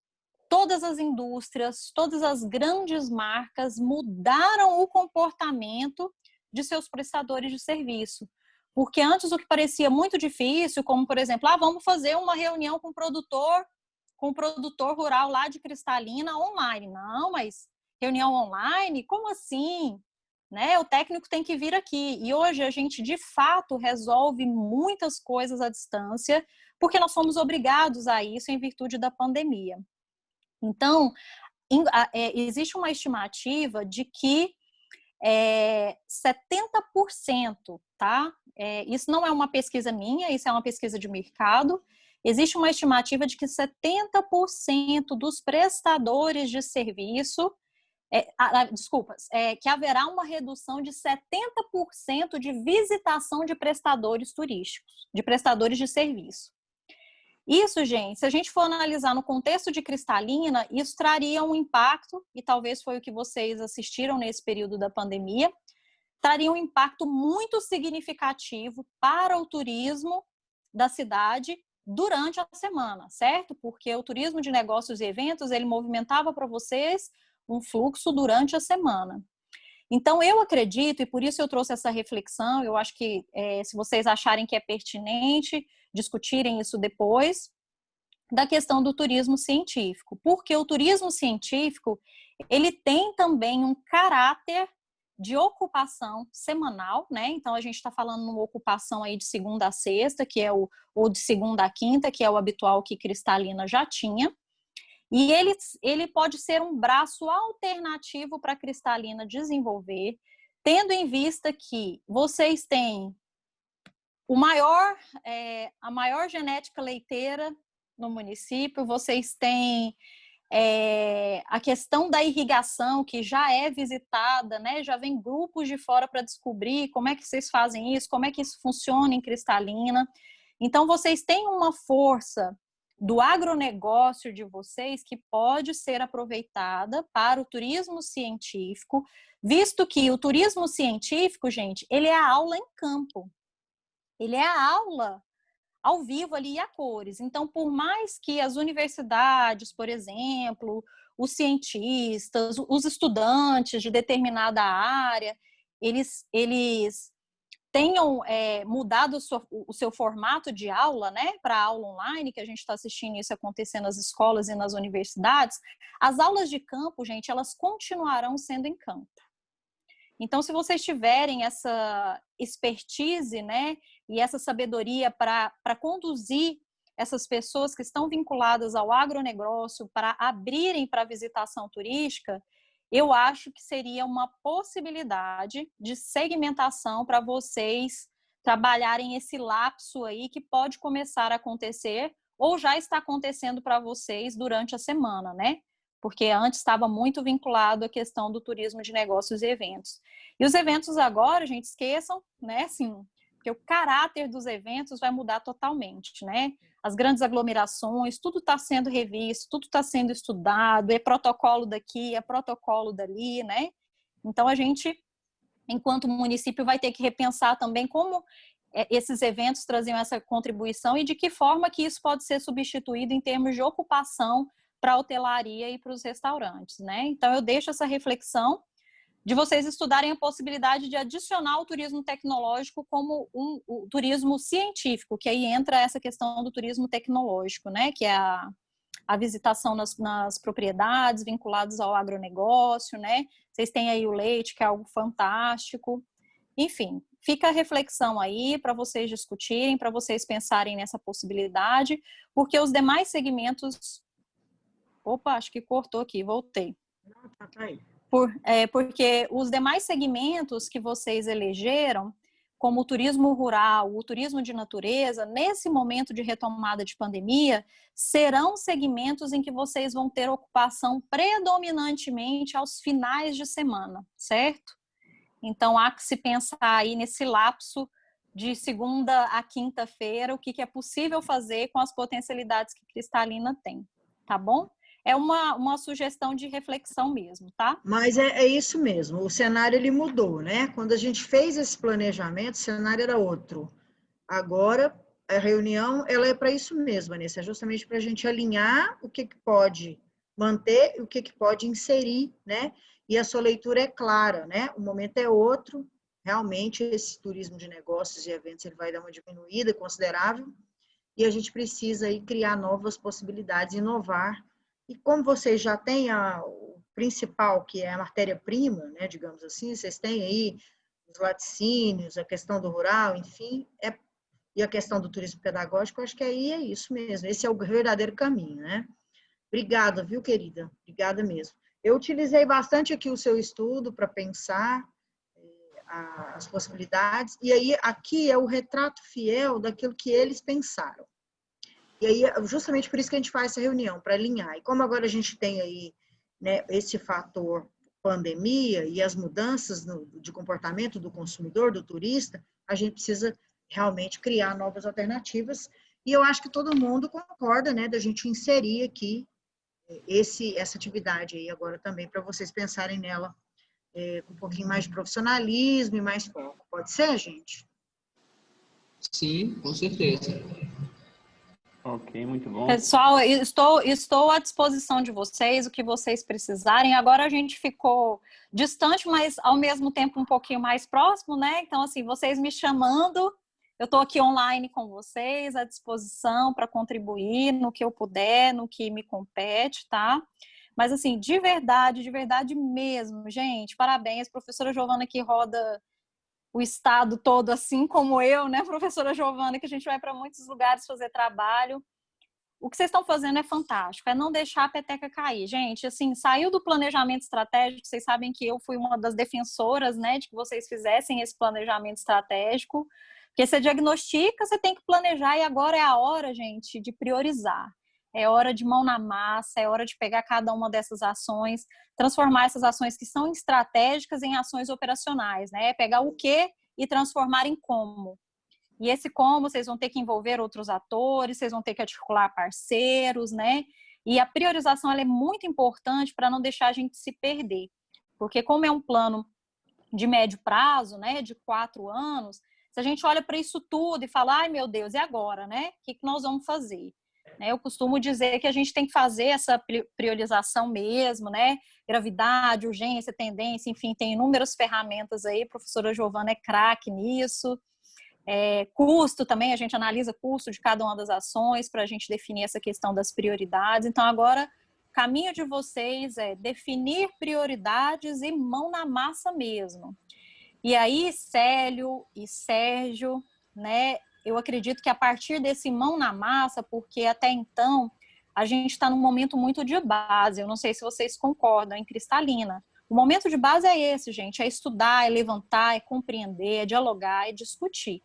todas as indústrias, todas as grandes marcas mudaram o comportamento de seus prestadores de serviço. Porque antes o que parecia muito difícil, como por exemplo, vamos fazer uma reunião com o produtor rural lá de Cristalina online. Não, mas reunião online? Como assim? Né? O técnico tem que vir aqui. E hoje a gente, de fato, resolve muitas coisas à distância, porque nós fomos obrigados a isso em virtude da pandemia. Então, existe uma estimativa de que 70%, tá? Isso não é uma pesquisa minha, isso é uma pesquisa de mercado. Existe uma estimativa de que 70% dos prestadores de serviço, que haverá uma redução de 70% de visitação de prestadores turísticos, de prestadores de serviço. Isso, gente, se a gente for analisar no contexto de Cristalina, isso traria um impacto, e talvez foi o que vocês assistiram nesse período da pandemia, traria um impacto muito significativo para o turismo da cidade durante a semana, certo? Porque o turismo de negócios e eventos, ele movimentava para vocês um fluxo durante a semana. Então, eu acredito, e por isso eu trouxe essa reflexão, eu acho que se vocês acharem que é pertinente, discutirem isso depois, da questão do turismo científico. Porque o turismo científico, ele tem também um caráter de ocupação semanal, né? Então, a gente está falando numa ocupação aí de segunda a sexta, ou de segunda a quinta, que é o habitual que Cristalina já tinha. E ele pode ser um braço alternativo para a Cristalina desenvolver, tendo em vista que vocês têm a maior genética leiteira no município, vocês têm a questão da irrigação, que já é visitada, né? Já vem grupos de fora para descobrir como é que vocês fazem isso, como é que isso funciona em Cristalina. Então, vocês têm uma força do agronegócio de vocês que pode ser aproveitada para o turismo científico, visto que o turismo científico, gente, ele é a aula em campo. Ele é a aula ao vivo ali a cores. Então, por mais que as universidades, por exemplo, os cientistas, os estudantes de determinada área, eles tenham mudado o seu formato de aula, né, para a aula online, que a gente está assistindo isso acontecer nas escolas e nas universidades, as aulas de campo, gente, elas continuarão sendo em campo. Então, se vocês tiverem essa expertise, né, e essa sabedoria para conduzir essas pessoas que estão vinculadas ao agronegócio para abrirem para a visitação turística, eu acho que seria uma possibilidade de segmentação para vocês trabalharem esse lapso aí que pode começar a acontecer ou já está acontecendo para vocês durante a semana, né? Porque antes estava muito vinculado à questão do turismo de negócios e eventos. E os eventos agora, gente, esqueçam, né, assim, porque o caráter dos eventos vai mudar totalmente, né? As grandes aglomerações, tudo está sendo revisto, tudo está sendo estudado, é protocolo daqui, é protocolo dali, né? Então, a gente, enquanto município, vai ter que repensar também como esses eventos traziam essa contribuição e de que forma que isso pode ser substituído em termos de ocupação para a hotelaria e para os restaurantes, né? Então, eu deixo essa reflexão de vocês estudarem a possibilidade de adicionar o turismo tecnológico como o turismo científico, que aí entra essa questão do turismo tecnológico, né? Que é a visitação nas propriedades vinculadas ao agronegócio, né? Vocês têm aí o leite, que é algo fantástico. Enfim, fica a reflexão aí para vocês discutirem, para vocês pensarem nessa possibilidade, porque os demais segmentos... Opa, acho que cortou aqui, voltei. Não, tá aí. Porque os demais segmentos que vocês elegeram, como o turismo rural, o turismo de natureza, nesse momento de retomada de pandemia, serão segmentos em que vocês vão ter ocupação predominantemente aos finais de semana, certo? Então, há que se pensar aí nesse lapso de segunda a quinta-feira, o que é possível fazer com as potencialidades que Cristalina tem, tá bom? É uma sugestão de reflexão mesmo, tá? Mas é isso mesmo, o cenário ele mudou, né? Quando a gente fez esse planejamento, o cenário era outro. Agora, a reunião, ela é para isso mesmo, Vanessa, é justamente para a gente alinhar o que pode manter e o que pode inserir, né? E a sua leitura é clara, né? O momento é outro, realmente esse turismo de negócios e eventos ele vai dar uma diminuída considerável e a gente precisa aí criar novas possibilidades, inovar. E como vocês já têm o principal, que é a matéria-prima, né, digamos assim, vocês têm aí os laticínios, a questão do rural, enfim, e a questão do turismo pedagógico, acho que aí é isso mesmo, esse é o verdadeiro caminho, né? Obrigada, viu, querida? Obrigada mesmo. Eu utilizei bastante aqui o seu estudo para pensar as possibilidades, e aí aqui é o retrato fiel daquilo que eles pensaram. E aí, justamente por isso que a gente faz essa reunião, para alinhar. E como agora a gente tem aí, né, esse fator pandemia e as mudanças de comportamento do consumidor, do turista, a gente precisa realmente criar novas alternativas. E eu acho que todo mundo concorda, né, da gente inserir aqui essa atividade aí agora também, para vocês pensarem nela com um pouquinho mais de profissionalismo e mais foco. Pode ser, gente? Sim, com certeza. Ok, muito bom. Pessoal, estou à disposição de vocês, o que vocês precisarem. Agora a gente ficou distante, mas ao mesmo tempo um pouquinho mais próximo, né? Então, assim, vocês me chamando, eu estou aqui online com vocês, à disposição para contribuir no que eu puder, no que me compete, tá? Mas, assim, de verdade mesmo, gente, parabéns. Professora Giovana que roda o estado todo, assim como eu, né, professora Giovana, que a gente vai para muitos lugares fazer trabalho. o que vocês estão fazendo é fantástico, é não deixar a peteca cair. Gente, assim, saiu do planejamento estratégico, vocês sabem que eu fui uma das defensoras, né, de que vocês fizessem esse planejamento estratégico, porque você diagnostica, você tem que planejar, e agora é a hora, gente, de priorizar. É hora de mão na massa, é hora de pegar cada uma dessas ações, transformar essas ações que são estratégicas em ações operacionais, né? Pegar o que e transformar em como. E esse como, vocês vão ter que envolver outros atores, vocês vão ter que articular parceiros, né? E a priorização, ela é muito importante para não deixar a gente se perder. Porque como é um plano de médio prazo, né? De 4 anos, se a gente olha para isso tudo e fala, ai meu Deus, e agora, né? O que nós vamos fazer? Eu costumo dizer que a gente tem que fazer essa priorização mesmo, né? Gravidade, urgência, tendência, enfim, tem inúmeras ferramentas aí, a professora Giovana é craque nisso. Custo também, a gente analisa custo de cada uma das ações para a gente definir essa questão das prioridades. Então, agora, o caminho de vocês é definir prioridades e mão na massa mesmo. E aí, Célio e Sérgio, né? Eu acredito que a partir desse mão na massa, porque até então a gente está num momento muito de base, eu não sei se vocês concordam, em Cristalina. O momento de base é esse, gente, é estudar, é levantar, é compreender, é dialogar, é discutir.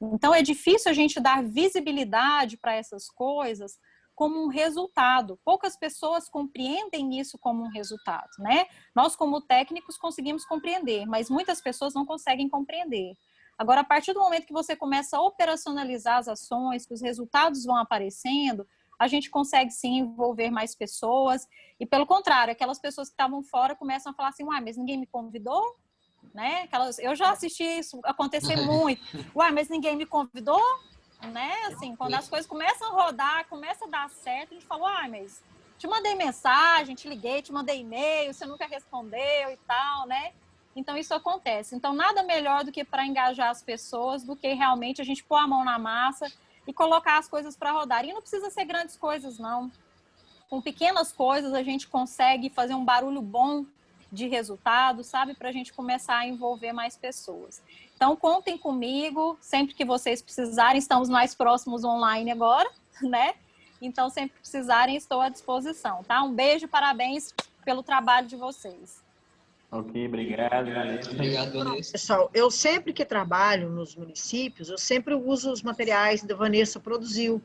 Então é difícil a gente dar visibilidade para essas coisas como um resultado. Poucas pessoas compreendem isso como um resultado, né? Nós, como técnicos, conseguimos compreender, mas muitas pessoas não conseguem compreender. Agora, a partir do momento que você começa a operacionalizar as ações, que os resultados vão aparecendo, a gente consegue sim envolver mais pessoas. E pelo contrário, aquelas pessoas que estavam fora começam a falar assim, uai, mas ninguém me convidou? Né? Eu já assisti isso acontecer muito. Uai, mas ninguém me convidou? Né? Assim, quando as coisas começam a rodar, começa a dar certo, a gente fala, uai, mas te mandei mensagem, te liguei, te mandei e-mail, você nunca respondeu e tal, né? Então, isso acontece. Então, nada melhor do que para engajar as pessoas, do que realmente a gente pôr a mão na massa e colocar as coisas para rodar. E não precisa ser grandes coisas, não. Com pequenas coisas, a gente consegue fazer um barulho bom de resultado, sabe? Para a gente começar a envolver mais pessoas. Então, contem comigo. Sempre que vocês precisarem, estamos mais próximos online agora, né? Então, sempre que precisarem, estou à disposição, tá? Um beijo, parabéns pelo trabalho de vocês. Ok, obrigado, Vanessa. Obrigado, Vanessa. Pessoal, eu sempre que trabalho nos municípios, eu sempre uso os materiais que a Vanessa produziu,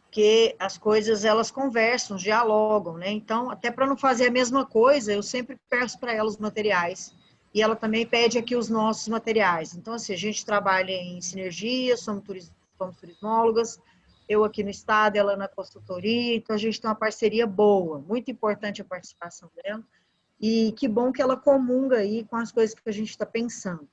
porque as coisas, elas conversam, dialogam, né? Então, até para não fazer a mesma coisa, eu sempre peço para ela os materiais. E ela também pede aqui os nossos materiais. Então, assim, a gente trabalha em sinergia, somos turismólogas, eu aqui no estado, ela na consultoria, então a gente tem uma parceria boa, muito importante a participação dela. E que bom que ela comunga aí com as coisas que a gente está pensando.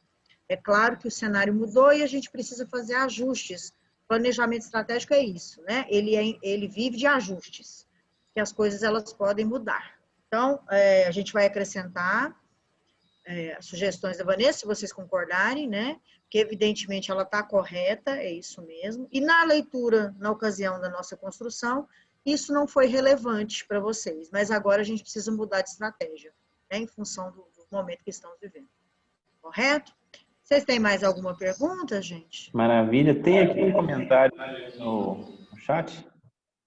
É claro que o cenário mudou e a gente precisa fazer ajustes. Planejamento estratégico é isso, né? Ele vive de ajustes, que as coisas elas podem mudar. Então, a gente vai acrescentar as sugestões da Vanessa, se vocês concordarem, né? Que evidentemente ela está correta, é isso mesmo. E na leitura, na ocasião da nossa construção, isso não foi relevante para vocês, mas agora a gente precisa mudar de estratégia, né, em função do momento que estamos vivendo. Correto? Vocês têm mais alguma pergunta, gente? Maravilha. Tem aqui um comentário no chat.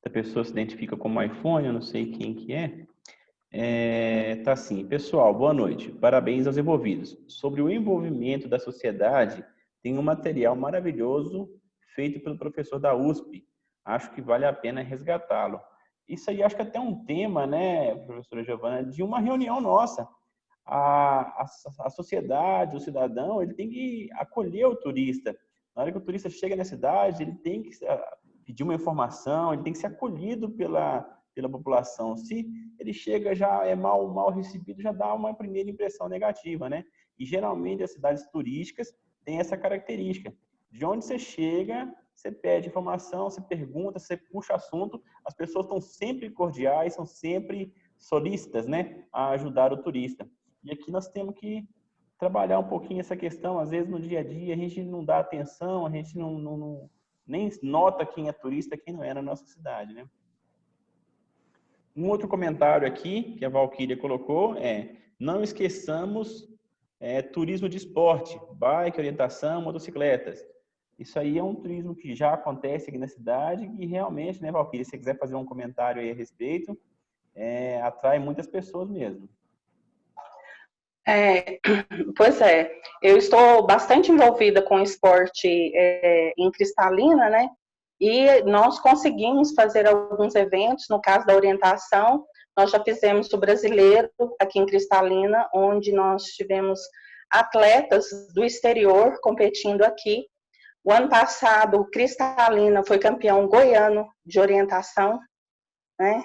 A pessoa se identifica como iPhone, eu não sei quem que é. Tá assim, pessoal, boa noite. Parabéns aos envolvidos. Sobre o envolvimento da sociedade, tem um material maravilhoso feito pelo professor da USP. Acho que vale a pena resgatá-lo. Isso aí acho que até um tema, né, professora Giovana, de uma reunião nossa. A sociedade, o cidadão, ele tem que acolher o turista. Na hora que o turista chega na cidade, ele tem que pedir uma informação, ele tem que ser acolhido pela população. Se ele chega já é mal recebido, já dá uma primeira impressão negativa, né? E geralmente as cidades turísticas têm essa característica. De onde você chega, você pede informação, você pergunta, você puxa assunto, as pessoas estão sempre cordiais, são sempre solícitas, né, a ajudar o turista. E aqui nós temos que trabalhar um pouquinho essa questão, às vezes no dia a dia a gente não dá atenção, a gente nem nota quem é turista, quem não é na nossa cidade, né? Um outro comentário aqui, que a Valquíria colocou, não esqueçamos turismo de esporte, bike, orientação, motocicletas. Isso aí é um turismo que já acontece aqui na cidade e realmente, né, Valquíria, se você quiser fazer um comentário aí a respeito, atrai muitas pessoas mesmo. Pois é, eu estou bastante envolvida com o esporte em Cristalina, né? E nós conseguimos fazer alguns eventos, no caso da orientação, nós já fizemos o brasileiro aqui em Cristalina, onde nós tivemos atletas do exterior competindo aqui. O ano passado, Cristalina foi campeão goiano de orientação, né?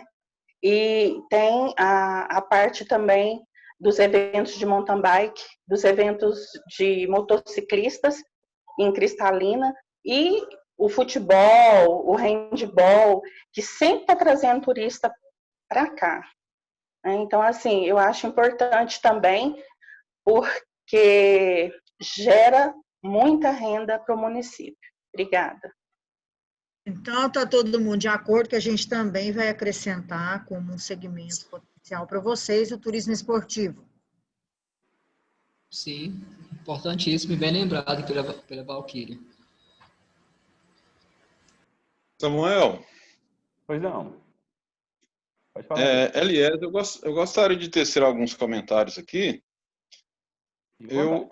E tem a parte também dos eventos de mountain bike, dos eventos de motociclistas em Cristalina e o futebol, o handball, que sempre está trazendo turista para cá. Então, assim, eu acho importante também porque gera muita renda para o município. Obrigada. Então, está todo mundo de acordo que a gente também vai acrescentar como um segmento potencial para vocês o turismo esportivo. Sim, importantíssimo e bem lembrado pela Valquíria. Samuel? Pois não. Pode falar. Eliezer, eu gostaria de tecer alguns comentários aqui. Eu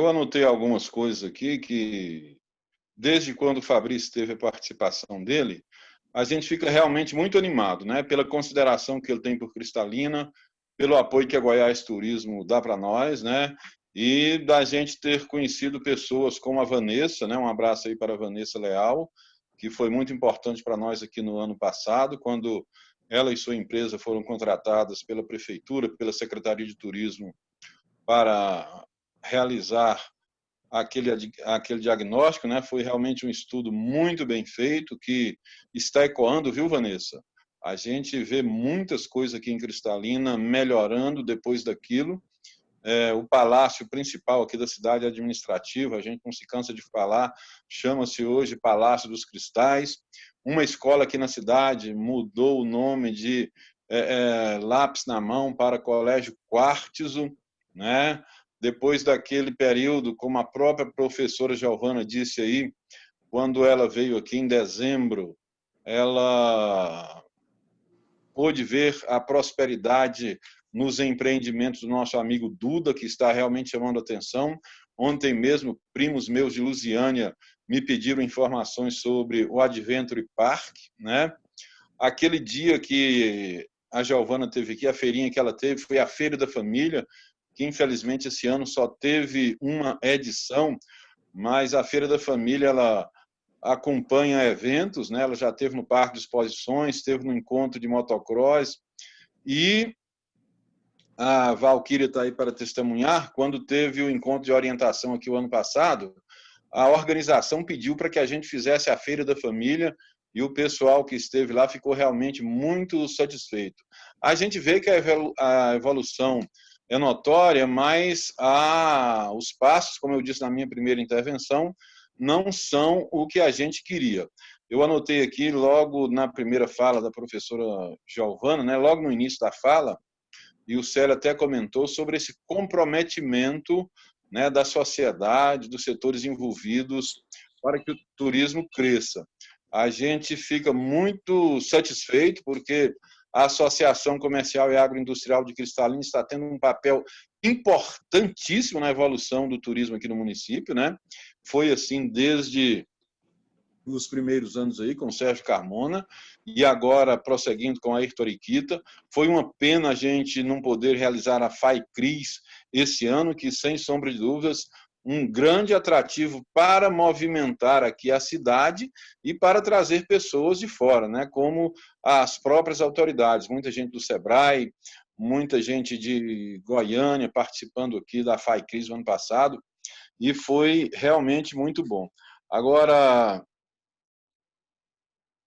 anotei algumas coisas aqui que, desde quando o Fabrício teve a participação dele, a gente fica realmente muito animado, né? Pela consideração que ele tem por Cristalina, pelo apoio que a Goiás Turismo dá para nós, né? E da gente ter conhecido pessoas como a Vanessa, né? Um abraço aí para a Vanessa Leal, que foi muito importante para nós aqui no ano passado, quando ela e sua empresa foram contratadas pela Prefeitura, pela Secretaria de Turismo, para realizar aquele diagnóstico, né? Foi realmente um estudo muito bem feito, que está ecoando, viu, Vanessa? A gente vê muitas coisas aqui em Cristalina melhorando depois daquilo. O palácio principal aqui da cidade administrativa, a gente não se cansa de falar, chama-se hoje Palácio dos Cristais. Uma escola aqui na cidade mudou o nome de Lápis na Mão para Colégio Quartzo, né? Depois daquele período, como a própria professora Giovana disse aí, quando ela veio aqui em dezembro, ela pôde ver a prosperidade nos empreendimentos do nosso amigo Duda, que está realmente chamando a atenção. Ontem mesmo, primos meus de Lusiânia me pediram informações sobre o Adventure Park, né? Aquele dia que a Giovana teve aqui, a feirinha que ela teve, foi a Feira da Família, que infelizmente esse ano só teve uma edição, mas a Feira da Família, ela acompanha eventos, né? Ela já esteve no Parque de Exposições, esteve no encontro de motocross, e a Valquíria está aí para testemunhar, quando teve o encontro de orientação aqui o ano passado, a organização pediu para que a gente fizesse a Feira da Família, e o pessoal que esteve lá ficou realmente muito satisfeito. A gente vê que a evolução é notória, mas os passos, como eu disse na minha primeira intervenção, não são o que a gente queria. Eu anotei aqui, logo na primeira fala da professora Giovana, né, logo no início da fala, e o Célio até comentou sobre esse comprometimento, né, da sociedade, dos setores envolvidos, para que o turismo cresça. A gente fica muito satisfeito, porque a Associação Comercial e Agroindustrial de Cristalina está tendo um papel importantíssimo na evolução do turismo aqui no município, né? Foi assim desde os primeiros anos aí, com o Sérgio Carmona, e agora prosseguindo com a Ayrton Iquita. Foi uma pena a gente não poder realizar a FAI-CRIS esse ano, que, sem sombra de dúvidas, um grande atrativo para movimentar aqui a cidade e para trazer pessoas de fora, né? Como as próprias autoridades, muita gente do SEBRAE, muita gente de Goiânia participando aqui da FAI-CRIS no ano passado, e foi realmente muito bom. Agora,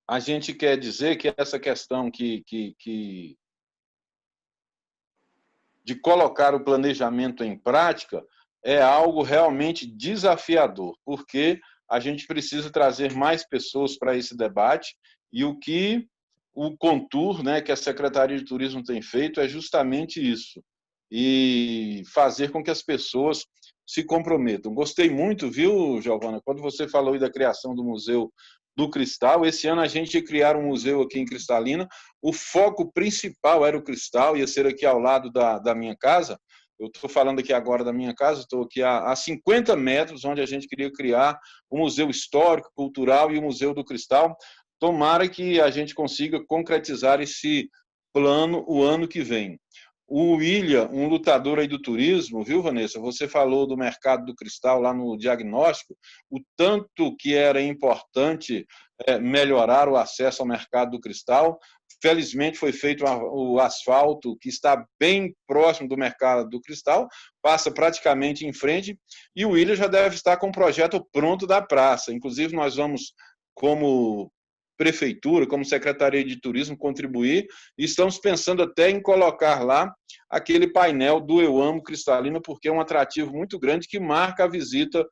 a gente quer dizer que essa questão de colocar o planejamento em prática é algo realmente desafiador, porque a gente precisa trazer mais pessoas para esse debate, e o Contur, né, que a Secretaria de Turismo tem feito, é justamente isso, e fazer com que as pessoas se comprometam. Gostei muito, viu, Giovana, quando você falou aí da criação do Museu do Cristal. Esse ano a gente ia criar um museu aqui em Cristalina. O foco principal era o cristal, ia ser aqui ao lado da minha casa. Eu estou falando aqui agora da minha casa, estou aqui a 50 metros, onde a gente queria criar o Museu Histórico, Cultural e o Museu do Cristal. Tomara que a gente consiga concretizar esse plano o ano que vem. O William, um lutador aí do turismo, viu, Vanessa? Você falou do mercado do cristal lá no diagnóstico, o tanto que era importante melhorar o acesso ao mercado do cristal. Felizmente foi feito o asfalto, que está bem próximo do mercado do cristal, passa praticamente em frente, e o William já deve estar com o projeto pronto da praça. Inclusive, nós vamos, como prefeitura, como Secretaria de Turismo, contribuir, e estamos pensando até em colocar lá aquele painel do Eu Amo Cristalina, porque é um atrativo muito grande que marca a visita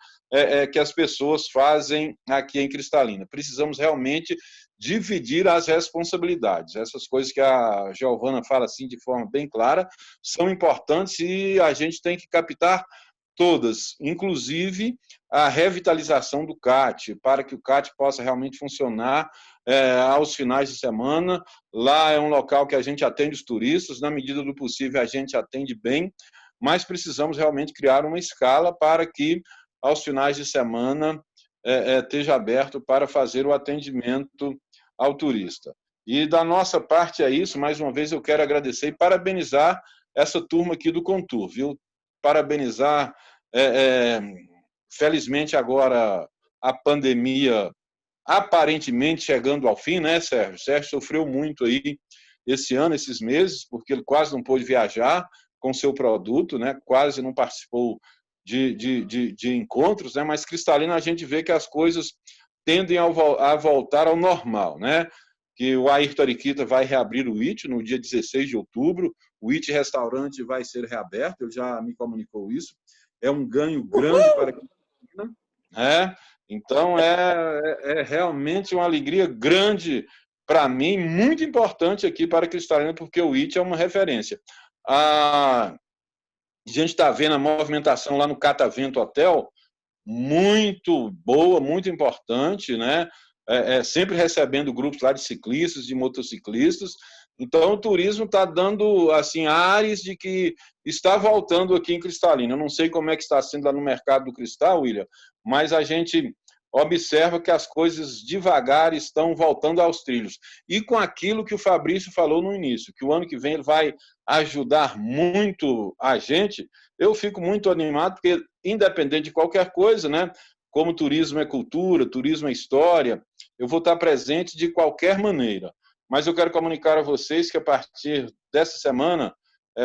que as pessoas fazem aqui em Cristalina. Precisamos realmente dividir as responsabilidades. Essas coisas que a Giovana fala assim de forma bem clara são importantes e a gente tem que captar todas, inclusive a revitalização do CAT, para que o CAT possa realmente funcionar aos finais de semana. Lá é um local que a gente atende os turistas, na medida do possível a gente atende bem, mas precisamos realmente criar uma escala para que aos finais de semana esteja aberto para fazer o atendimento ao turista. E da nossa parte é isso. Mais uma vez eu quero agradecer e parabenizar essa turma aqui do Contur, viu? Parabenizar. Felizmente agora a pandemia aparentemente chegando ao fim, né, Sérgio? O Sérgio sofreu muito aí esse ano, esses meses, porque ele quase não pôde viajar com seu produto, né? Quase não participou de encontros, né? Mas Cristalina a gente vê que as coisas tendem a voltar ao normal, né? Que o Ayrton Ariquita vai reabrir o IT no dia 16 de outubro, o IT Restaurante vai ser reaberto, ele já me comunicou isso, é um ganho grande para a Cristalina, né? Então, é realmente uma alegria grande para mim, muito importante aqui para Cristalina, porque o IT é uma referência. A gente está vendo a movimentação lá no Catavento Hotel, muito boa, muito importante, né? Sempre recebendo grupos lá de ciclistas, de motociclistas. Então, o turismo está dando assim, ares de que está voltando aqui em Cristalina. Eu não sei como é que está sendo lá no mercado do cristal, William, mas a gente observa que as coisas devagar estão voltando aos trilhos. E com aquilo que o Fabrício falou no início, que o ano que vem ele vai ajudar muito a gente, eu fico muito animado, porque independente de qualquer coisa, né, como turismo é cultura, turismo é história, eu vou estar presente de qualquer maneira. Mas eu quero comunicar a vocês que a partir dessa semana,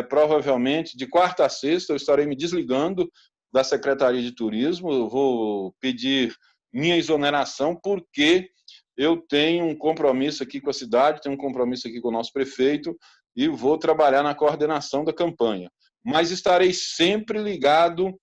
provavelmente de quarta a sexta, eu estarei me desligando da Secretaria de Turismo, eu vou pedir minha exoneração, porque eu tenho um compromisso aqui com a cidade, tenho um compromisso aqui com o nosso prefeito e vou trabalhar na coordenação da campanha. Mas estarei sempre ligado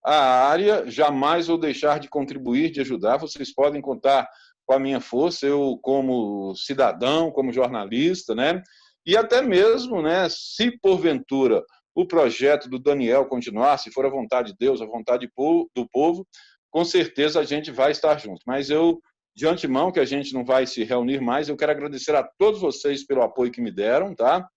à área, jamais vou deixar de contribuir, de ajudar. Vocês podem contar com a minha força, eu como cidadão, como jornalista, né? E até mesmo, né, se porventura o projeto do Daniel continuar, se for a vontade de Deus, a vontade do povo, com certeza a gente vai estar junto. Mas eu, de antemão, que a gente não vai se reunir mais, eu quero agradecer a todos vocês pelo apoio que me deram, tá?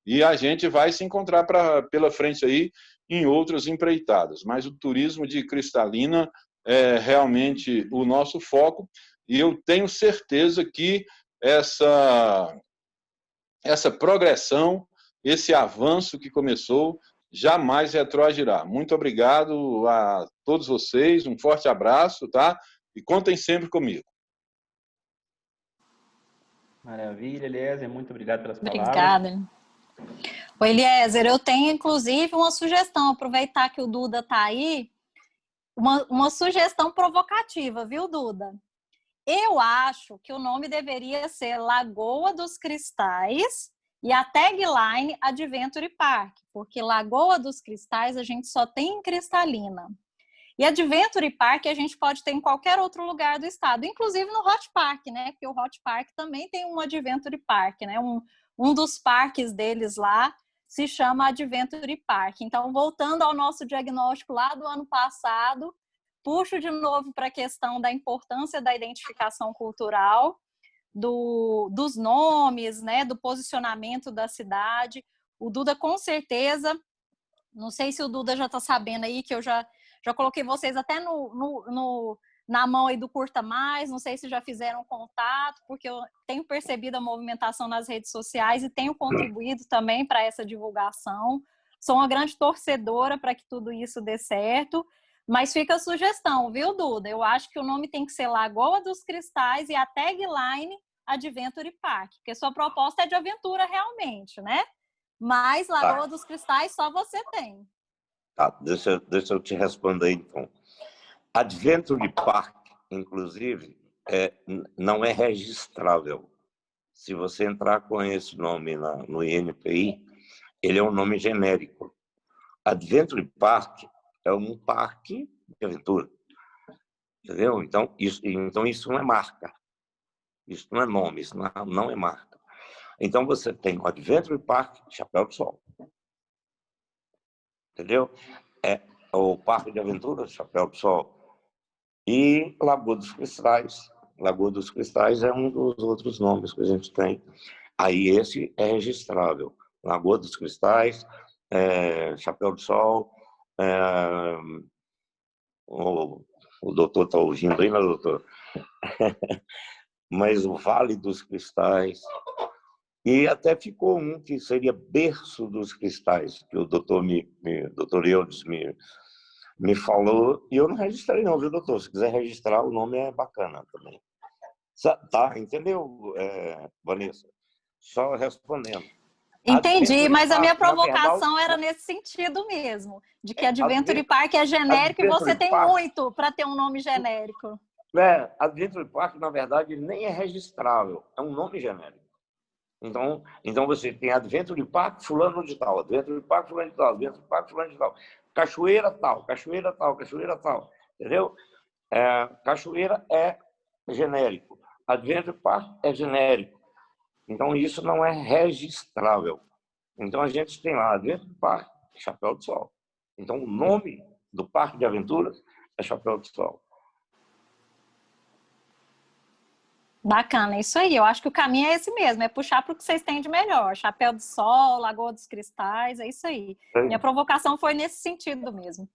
E a gente vai se encontrar pela frente aí em outras empreitadas. Mas o turismo de Cristalina é realmente o nosso foco e eu tenho certeza que essa progressão, esse avanço que começou, jamais retroagirá. Muito obrigado a todos vocês, um forte abraço, tá? E contem sempre comigo. Maravilha, Eliezer, muito obrigado pelas palavras. Obrigada. Ô, Eliezer, eu tenho inclusive uma sugestão, aproveitar que o Duda está aí, uma sugestão provocativa, viu, Duda? Eu acho que o nome deveria ser Lagoa dos Cristais e a tagline Adventure Park, porque Lagoa dos Cristais a gente só tem em Cristalina. E Adventure Park a gente pode ter em qualquer outro lugar do estado, inclusive no Hot Park, né? Porque o Hot Park também tem um Adventure Park, né? Um dos parques deles lá se chama Adventure Park. Então, voltando ao nosso diagnóstico lá do ano passado, puxo de novo para a questão da importância da identificação cultural, dos nomes, né, do posicionamento da cidade. O Duda, com certeza, não sei se o Duda já está sabendo aí, que eu já coloquei vocês até na mão aí do Curta Mais, não sei se já fizeram contato, porque eu tenho percebido a movimentação nas redes sociais e tenho contribuído também para essa divulgação. Sou uma grande torcedora para que tudo isso dê certo, mas fica a sugestão, viu, Duda? Eu acho que o nome tem que ser Lagoa dos Cristais e a tagline Adventure Park, porque sua proposta é de aventura realmente, né? Mas Lagoa dos Cristais só você tem. Tá, deixa eu te responder então. Adventure Park, inclusive, não é registrável. Se você entrar com esse nome no INPI, ele é um nome genérico. Adventure Park é um parque de aventura. Entendeu? Então isso não é marca. Isso não é nome, isso não é marca. Então, você tem o Adventure Park Chapéu do Sol. Entendeu? É o Parque de Aventura Chapéu do Sol. E Lagoa dos Cristais. Lagoa dos Cristais é um dos outros nomes que a gente tem. Aí esse é registrável. Lagoa dos Cristais, Chapéu do Sol. O doutor está ouvindo aí, né, doutor? Mas o Vale dos Cristais. E até ficou um que seria Berço dos Cristais, que o doutor Eudes me falou, e eu não registrei não, viu, doutor? Se quiser registrar, o nome é bacana também. Tá, entendeu, Vanessa? Só respondendo. Entendi, mas a minha provocação era nesse sentido mesmo, de que Adventure Park é genérico e você tem muito para ter um nome genérico. Adventure Park, na verdade, ele nem é registrável, é um nome genérico. Então você tem Adventure Park fulano de tal, Adventure Park fulano de tal, Adventure Park fulano de tal, cachoeira tal, cachoeira tal, cachoeira tal, entendeu? Cachoeira é genérico, Adventure Park é genérico. Então isso não é registrável. Então a gente tem lá Adventure Park, Chapéu do Sol. Então o nome do parque de aventuras é Chapéu do Sol. Bacana, isso aí. Eu acho que o caminho é esse mesmo, é puxar para o que vocês têm de melhor. Chapéu do Sol, Lagoa dos Cristais, é isso aí. Minha provocação foi nesse sentido mesmo.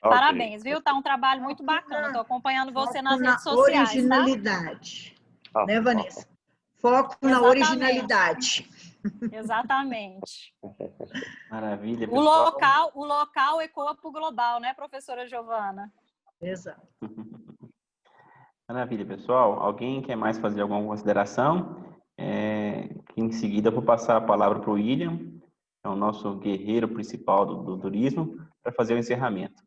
Okay. Parabéns, viu? Tá um trabalho muito bacana. Estou acompanhando você nas redes sociais. Originalidade, tá? Né, Vanessa? Foco na originalidade. Exatamente. Maravilha, pessoal. O local ecoa para o global, né, professora Giovana? Exato. Maravilha, pessoal. Alguém quer mais fazer alguma consideração? Em seguida, eu vou passar a palavra para o William, que é o nosso guerreiro principal do turismo, para fazer o encerramento.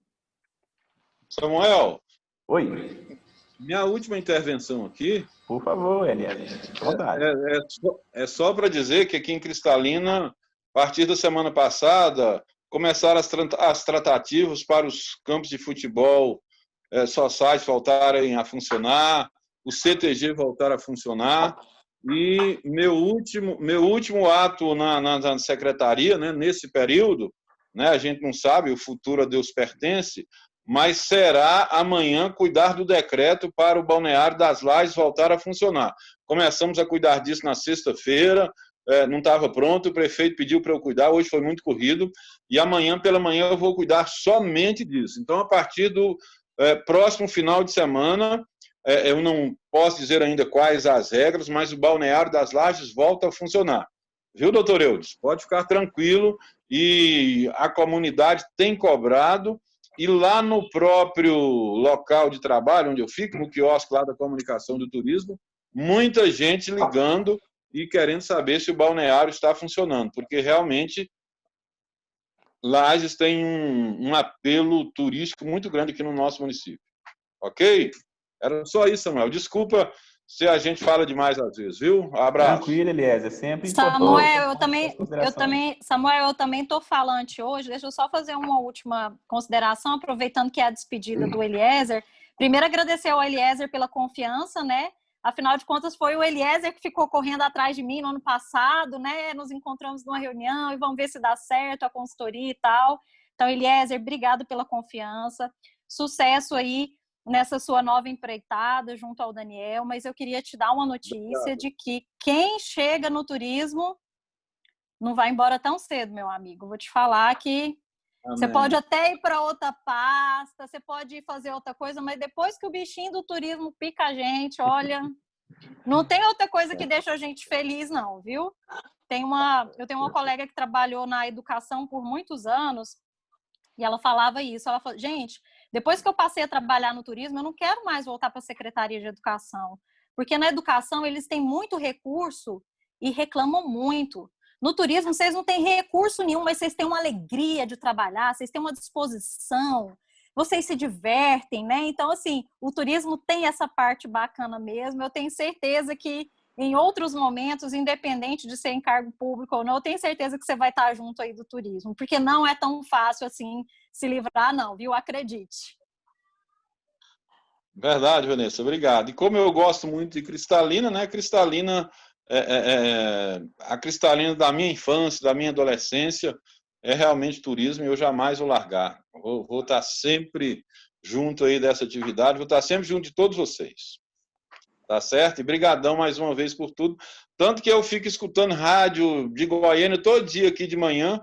Samuel. Oi. Minha última intervenção aqui... Por favor, Eliezer. É só para dizer que aqui em Cristalina, a partir da semana passada, começaram as tratativas para os campos de futebol society voltarem a funcionar, o CTG voltar a funcionar, e meu último ato na secretaria, né, nesse período, né, a gente não sabe, o futuro a Deus pertence, mas será amanhã cuidar do decreto para o Balneário das Lajes voltar a funcionar. Começamos a cuidar disso na sexta-feira, não estava pronto, o prefeito pediu para eu cuidar, hoje foi muito corrido, e amanhã pela manhã eu vou cuidar somente disso. Então, a partir do próximo final de semana, eu não posso dizer ainda quais as regras, mas o Balneário das Lajes volta a funcionar. Viu, doutor Eudes? Pode ficar tranquilo, e a comunidade tem cobrado, e lá no próprio local de trabalho, onde eu fico, no quiosque lá da comunicação do turismo, muita gente ligando e querendo saber se o balneário está funcionando, porque realmente Lajes tem um apelo turístico muito grande aqui no nosso município. Ok? Era só isso, Samuel. Desculpa se a gente fala demais às vezes, viu? Abraço. Tranquilo, Eliezer. Sempre Samuel, Samuel, eu também estou falante hoje. Deixa eu só fazer uma última consideração, aproveitando que é a despedida do Eliezer. Primeiro, agradecer ao Eliezer pela confiança, né? Afinal de contas, foi o Eliezer que ficou correndo atrás de mim no ano passado, né? Nos encontramos numa reunião e vamos ver se dá certo a consultoria e tal. Então, Eliezer, obrigado pela confiança. Sucesso aí nessa sua nova empreitada junto ao Daniel. Mas eu queria te dar uma notícia de que quem chega no turismo não vai embora tão cedo, meu amigo. Vou te falar que você pode até ir para outra pasta, você pode ir fazer outra coisa, mas depois que o bichinho do turismo pica a gente, olha, não tem outra coisa que deixa a gente feliz, não, viu? Eu tenho uma colega que trabalhou na educação por muitos anos e ela falava isso. Ela falou, gente, depois que eu passei a trabalhar no turismo, eu não quero mais voltar para a Secretaria de Educação, porque na educação eles têm muito recurso e reclamam muito. No turismo, vocês não têm recurso nenhum, mas vocês têm uma alegria de trabalhar, vocês têm uma disposição, vocês se divertem, né? Então, assim, o turismo tem essa parte bacana mesmo. Eu tenho certeza que em outros momentos, independente de ser em cargo público ou não, eu tenho certeza que você vai estar junto aí do turismo, porque não é tão fácil assim se livrar, não, viu? Acredite. Verdade, Vanessa, obrigado. E como eu gosto muito de Cristalina, né? Cristalina... a Cristalina da minha infância, da minha adolescência, é realmente turismo e eu jamais vou largar. Vou estar sempre junto aí dessa atividade, vou estar sempre junto de todos vocês. Tá certo? E brigadão mais uma vez por tudo. Tanto que eu fico escutando rádio de Goiânia todo dia aqui de manhã.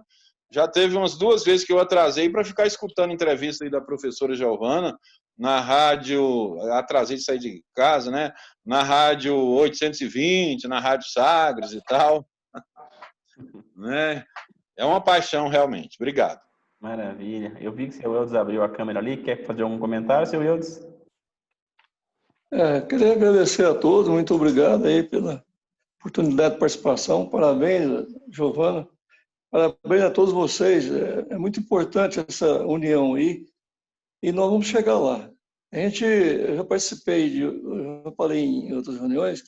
Já teve umas 2 vezes que eu atrasei para ficar escutando entrevista aí da professora Giovana, na rádio, atrasei de sair de casa, né? Na rádio 820, na rádio Sagres e tal. Né? É uma paixão, realmente. Obrigado. Maravilha. Eu vi que o seu Eudes abriu a câmera ali. Quer fazer algum comentário, seu Eudes? Queria agradecer a todos. Muito obrigado aí pela oportunidade de participação. Parabéns, Giovana. Parabéns a todos vocês. É muito importante essa união aí. E nós vamos chegar lá. Eu já participei, eu já falei em outras reuniões,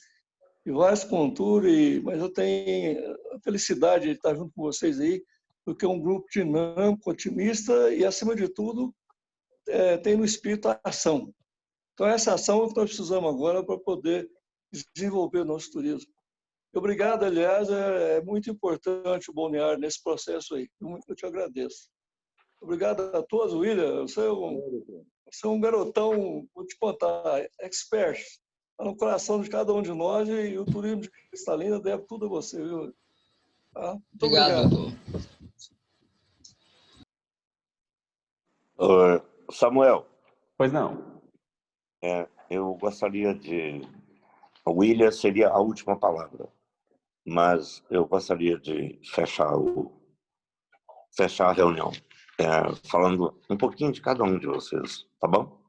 de várias conturas, mas eu tenho a felicidade de estar junto com vocês aí, porque é um grupo dinâmico, otimista e, acima de tudo, tem no espírito a ação. Então, essa ação que nós precisamos agora para poder desenvolver o nosso turismo. Obrigado, aliás, é muito importante o Balneário nesse processo aí. Eu te agradeço. Obrigado a todos, William. Você é um garotão, vou te contar, expert. Está no coração de cada um de nós e o turismo de Cristalina deve tudo a você, viu? Tá? Muito obrigado. Samuel. Pois não. Eu gostaria de... O William seria a última palavra, mas eu gostaria de fechar a reunião. Falando um pouquinho de cada um de vocês, tá bom?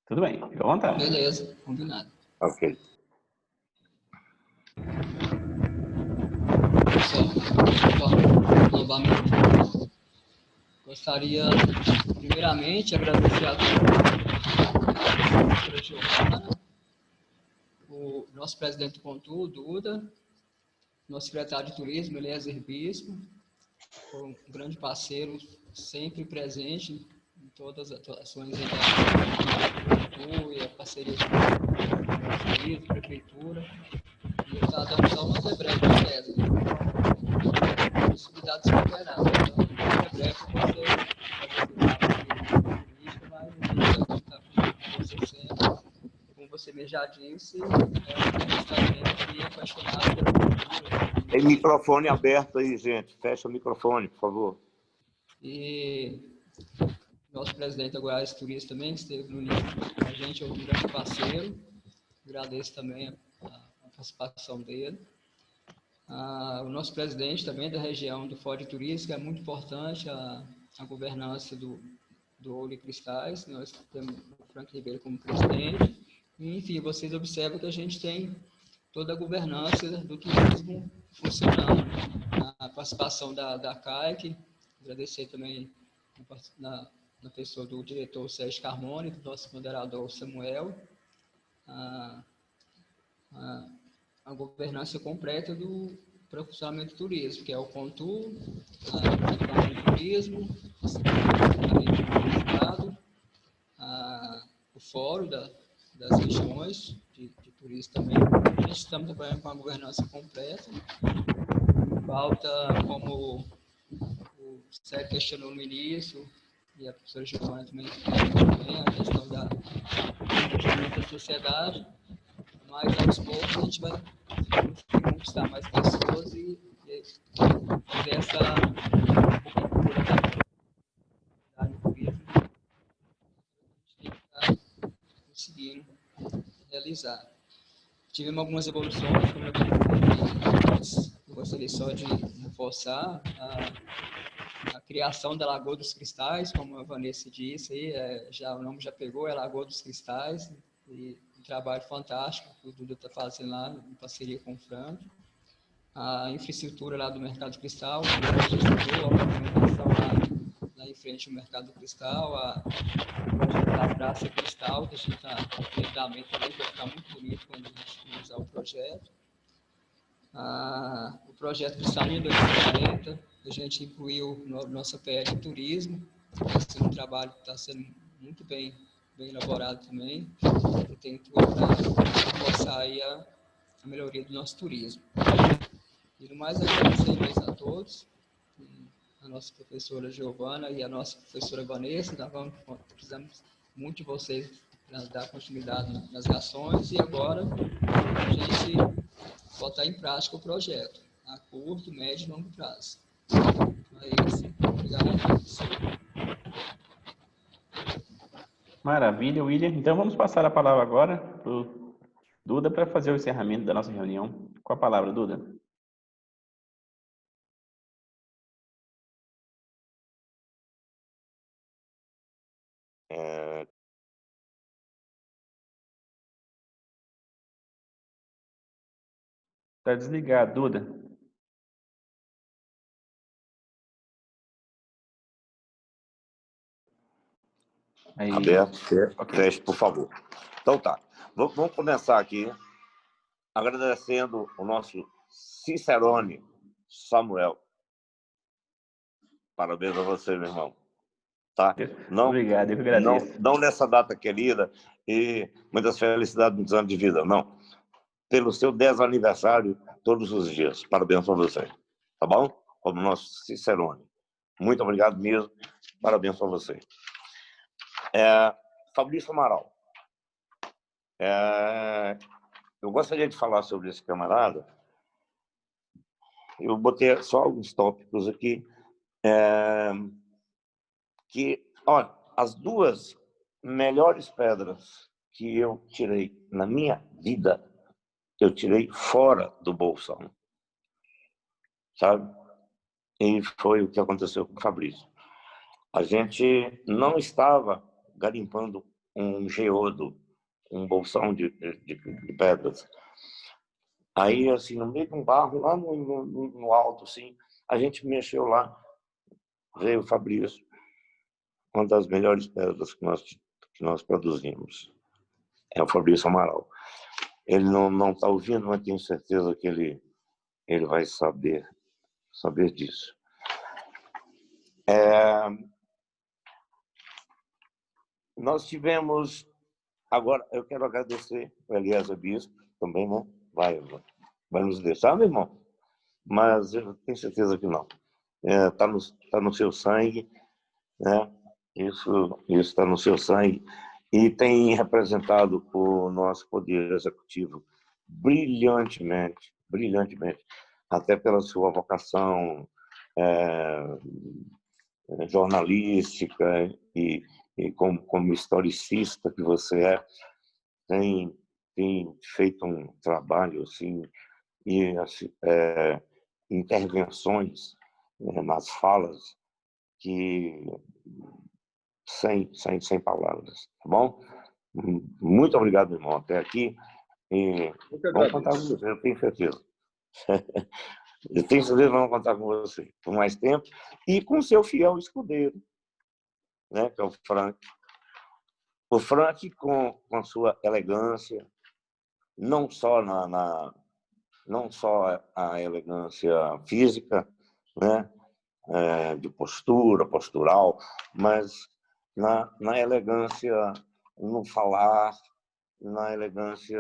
Tudo bem, fica à vontade. Beleza, combinado. Ok. Pessoal, novamente, gostaria, primeiramente, de agradecer a professora Giovana, o nosso presidente do CONTUR, Duda, nosso secretário de Turismo, Eliezer Bispo, foi um grande parceiro, sempre presente em todas as atuações da CONTUR e a parceria com a prefeitura. E eu estava dando só uma breve tese. Possibilidade de se superar. Então, breve como você mesmo já disse, justamente apaixonado pela cultura. Tem microfone aberto aí, gente. Fecha o microfone, por favor. E nosso presidente da Goiás Turismo também, que esteve no início com a gente, é um grande parceiro. Agradeço também a participação dele. O nosso presidente também da região do Fórum de Turismo, que é muito importante a governança do Ouro e Cristais. Nós temos o Frank Ribeiro como presidente. E, enfim, vocês observam que a gente tem toda a governança do turismo funcionando. A participação da CAIC, agradecer também na pessoa do diretor Sérgio Carmone, do nosso moderador Samuel, a governança completa do funcionamento do turismo, que é o CONTUR, o turismo, o Estado, o Fórum das Regiões de Turismo turismo também. A gente estamos trabalhando com a governança completa. Falta, como o Sérgio questionou no início, e a professora Giovana também, a questão da engajamento da sociedade, mas aos poucos a gente vai conquistar mais pessoas e fazer essa cobertura da turismo. A gente está conseguindo realizar. Tivemos algumas evoluções, como eu disse, eu gostaria só de reforçar a criação da Lagoa dos Cristais, como a Vanessa disse, aí, o nome já pegou, é Lagoa dos Cristais, e um trabalho fantástico que o Duda está fazendo lá, em parceria com o Frank. A infraestrutura lá do Mercado Cristal, a pavimentação lá em frente ao Mercado Cristal, a Praça Cristal, que a gente está lentamente também, vai ficar muito bonito quando a gente finalizar o projeto. O projeto Cristalina 2040, a gente incluiu nossa PL de turismo, está sendo um trabalho que está sendo muito bem elaborado também, e tem tudo para reforçar aí a melhoria do nosso turismo. E no mais, agradecer mesmo a todos, a nossa professora Giovana e a nossa professora Vanessa, precisamos muito de vocês para dar continuidade nas ações, e agora a gente botar em prática o projeto, a curto, médio e longo prazo. É isso. Obrigado a todos. Maravilha, William. Então, vamos passar a palavra agora para o Duda para fazer o encerramento da nossa reunião. Com a palavra, Duda. Está desligado, Duda. Aí. Aberto, feche, por favor. Então tá, vamos começar aqui agradecendo o nosso Cicerone Samuel. Parabéns a você, meu irmão. Tá? Não, obrigado, eu que agradeço. Não nessa data querida e muitas felicidades, muitos anos de vida, não. Pelo seu 10º aniversário, todos os dias. Parabéns para você. Tá bom? Como nosso Cicerone. Muito obrigado mesmo. Parabéns para você. Fabrício Amaral. Eu gostaria de falar sobre esse camarada. Eu botei só alguns tópicos aqui. Olha, as 2 melhores pedras que eu tirei na minha vida, eu tirei fora do bolsão. Sabe? E foi o que aconteceu com o Fabrício. A gente não estava garimpando um geodo, um bolsão de pedras. Aí, assim, no meio de um barro, lá no alto, assim, a gente mexeu lá, veio o Fabrício, uma das melhores pedras que nós produzimos. É o Fabrício Amaral. Ele não está ouvindo, mas tenho certeza que ele vai saber disso. Nós tivemos... Agora, eu quero agradecer o Eliezer Bispo também, né? Vai nos deixar, meu irmão? Mas eu tenho certeza que não. Tá no seu sangue, né? Isso está no seu sangue. E tem representado o nosso Poder Executivo brilhantemente, até pela sua vocação jornalística e como historicista que você tem feito um trabalho assim, e intervenções nas falas que sem palavras, tá bom? Muito obrigado, irmão, até aqui. E vamos contar com você, eu tenho certeza. Eu tenho certeza que vamos contar com você por mais tempo e com seu fiel escudeiro, né, que é o Frank. O Frank, com a sua elegância, não só não só a elegância física, né, de postural, mas na elegância no falar, na elegância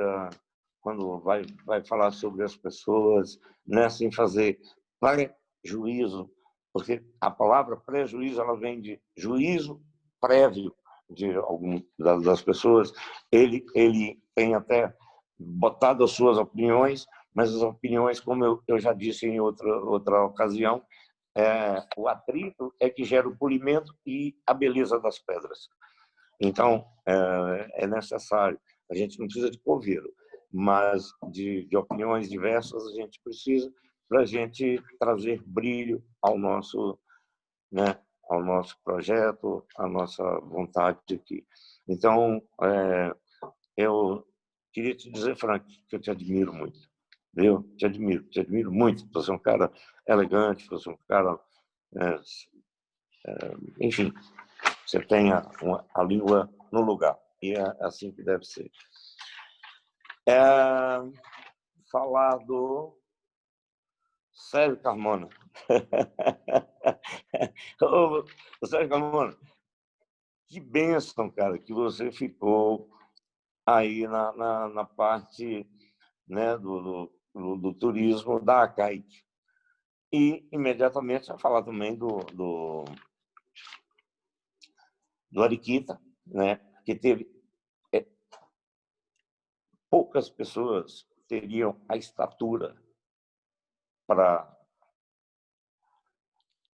quando vai falar sobre as pessoas, né, sem fazer pré-juízo, porque a palavra pré-juízo ela vem de juízo prévio de algum das pessoas. Ele tem até botado as suas opiniões, mas as opiniões, como eu já disse em outra ocasião, o atrito é que gera o polimento e a beleza das pedras. Então, é necessário. A gente não precisa de coveiro, mas de opiniões diversas a gente precisa para a gente trazer brilho ao nosso, né, ao nosso projeto, à nossa vontade aqui. Então, eu queria te dizer, Frank, que eu te admiro muito. Eu te admiro muito. Você é um cara elegante, você é um cara... enfim, você tem a língua no lugar. E é assim que deve ser. Falar do Sérgio Carmona. Ô, Sérgio Carmona, que bênção, cara, que você ficou aí na parte, né, do turismo da ACAIC. E, imediatamente, vai falar também do Ariquita, né, que teve... poucas pessoas teriam a estatura para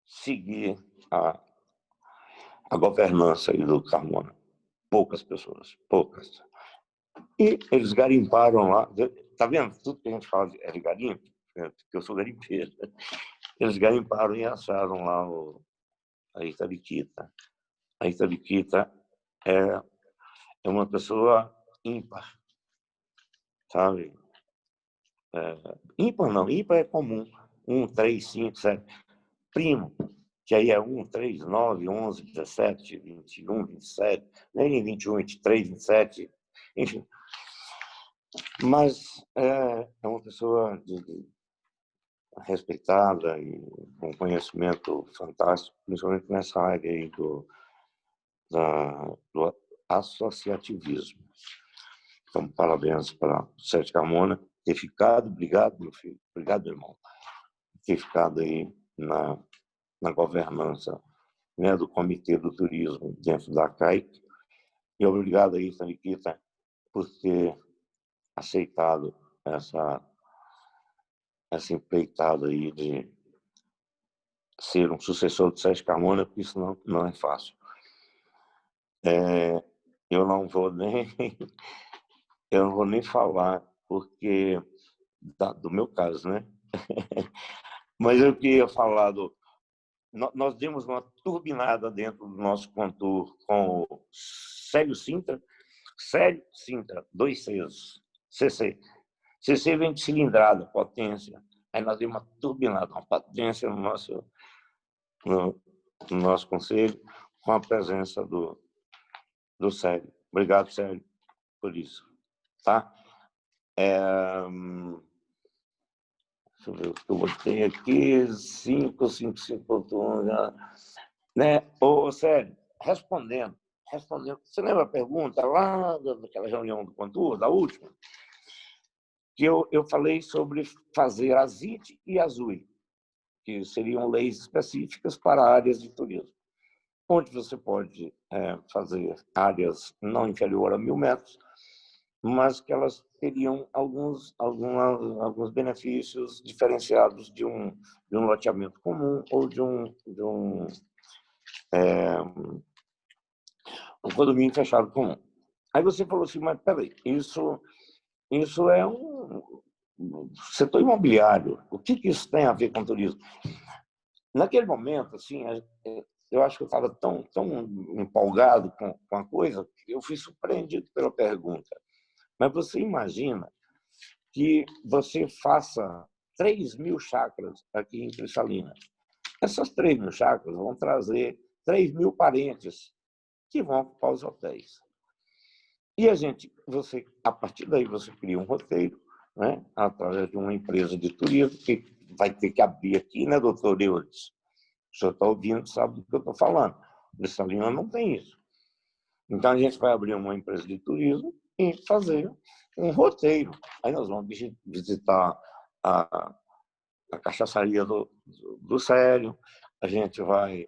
seguir a governança aí do Carmona. Poucas pessoas, poucas. E eles garimparam lá. Tá vendo? Tudo que a gente fala de garimpo, porque eu sou garimpeiro. Eles garimparam e acharam lá a Itariquita. A Itariquita é uma pessoa ímpar, sabe? Ímpar não, ímpar é comum. 1, 3, 5, 7. Primo, que aí é 1, 3, 9, 11, 17, 21, 27, nem 21, 23, 27, enfim. Mas é uma pessoa respeitada e com conhecimento fantástico, principalmente nessa área aí do associativismo. Então, parabéns para o Sérgio Carmona ter ficado, obrigado, meu filho, obrigado, irmão, ter ficado aí na governança, né, do Comitê do Turismo dentro da CAIC. E obrigado aí, Saniquita, por ter aceitado essa empreitada aí de ser um sucessor do Sérgio Carmona, porque isso não é fácil. Eu não vou nem falar, porque do meu caso, né? Mas eu queria falar nós demos uma turbinada dentro do nosso contour com o Célio Sintra, 2 Cs, CC. CC vem de cilindrada, potência. Aí nós demos uma turbinada, uma potência no nosso conselho, com a presença do Célio. Obrigado, Célio, por isso. Tá? Deixa eu ver o que eu botei aqui. 555.1, né? Ô, Célio, respondendo. Você lembra a pergunta lá daquela reunião do Contour, da última? Que eu falei sobre fazer a ZIT e a ZUI, que seriam leis específicas para áreas de turismo, onde você pode fazer áreas não inferior a 1.000 metros, mas que elas teriam alguns benefícios diferenciados de um loteamento comum ou de um condomínio fechado comum. Aí você falou assim, mas peraí, isso é um setor imobiliário. O que isso tem a ver com turismo? Naquele momento, assim, eu acho que eu estava tão empolgado com a coisa que eu fui surpreendido pela pergunta. Mas você imagina que você faça 3.000 chácaras aqui em Cristalina. Essas 3.000 chácaras vão trazer 3.000 parentes que vão ocupar os hotéis. E a partir daí você cria um roteiro, né, através de uma empresa de turismo que vai ter que abrir aqui, né, doutor Eudes? O senhor está ouvindo, sabe do que eu estou falando. Cristalina não tem isso. Então, a gente vai abrir uma empresa de turismo e fazer um roteiro. Aí nós vamos visitar a cachaçaria do Célio, a gente vai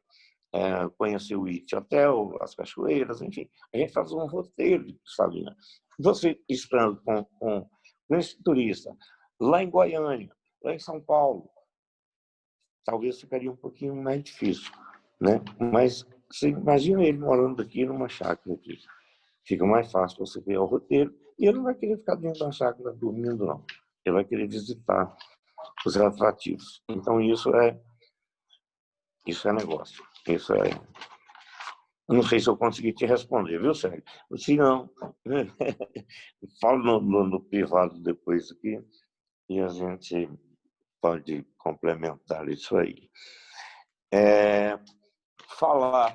conhecer o It Hotel, as cachoeiras, enfim. A gente faz um roteiro de Cristalina. Você estando com esse turista lá em Goiânia, lá em São Paulo, talvez ficaria um pouquinho mais difícil, né? Mas você imagina ele morando aqui numa chácara aqui. Fica mais fácil você ver o roteiro e ele não vai querer ficar dentro da chácara dormindo, não. Ele vai querer visitar os atrativos. Então, isso é negócio. Isso é... Não sei se eu consegui te responder, viu, Sérgio? Se não, falo no privado depois aqui e a gente pode complementar isso aí. Falar...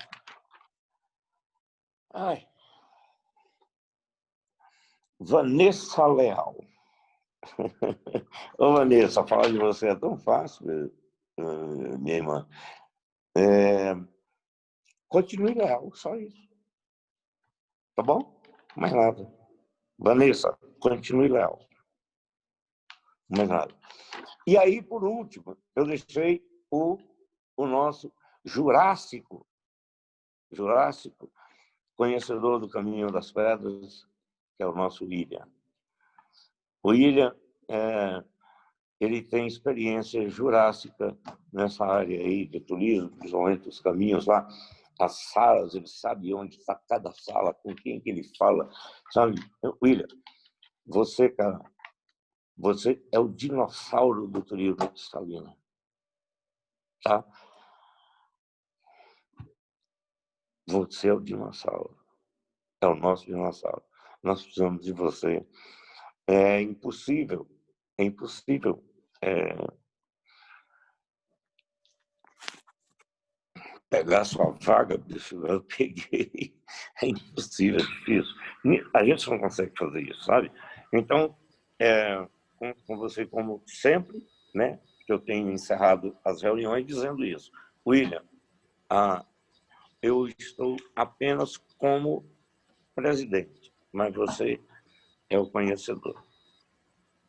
Vanessa Leal. Ô, Vanessa, falar de você é tão fácil, minha irmã. Continue leal, só isso. Tá bom? Mais nada. Vanessa, continue leal. Mais nada. E aí, por último, eu deixei o nosso Jurássico, conhecedor do Caminho das Pedras, que é o nosso William. O William, ele tem experiência jurássica nessa área aí de turismo, principalmente os caminhos lá, as salas, ele sabe onde está cada sala, com quem que ele fala, sabe? William, você, cara, você é o dinossauro do turismo cristalino, tá? Você é o dinossauro, é o nosso dinossauro. Nós precisamos de você. É impossível pegar a sua vaga, bicho, eu peguei. É impossível, é difícil. A gente não consegue fazer isso, sabe? Então, com você, como sempre, né, que eu tenho encerrado as reuniões dizendo isso. William, eu estou apenas como presidente, mas você é o conhecedor.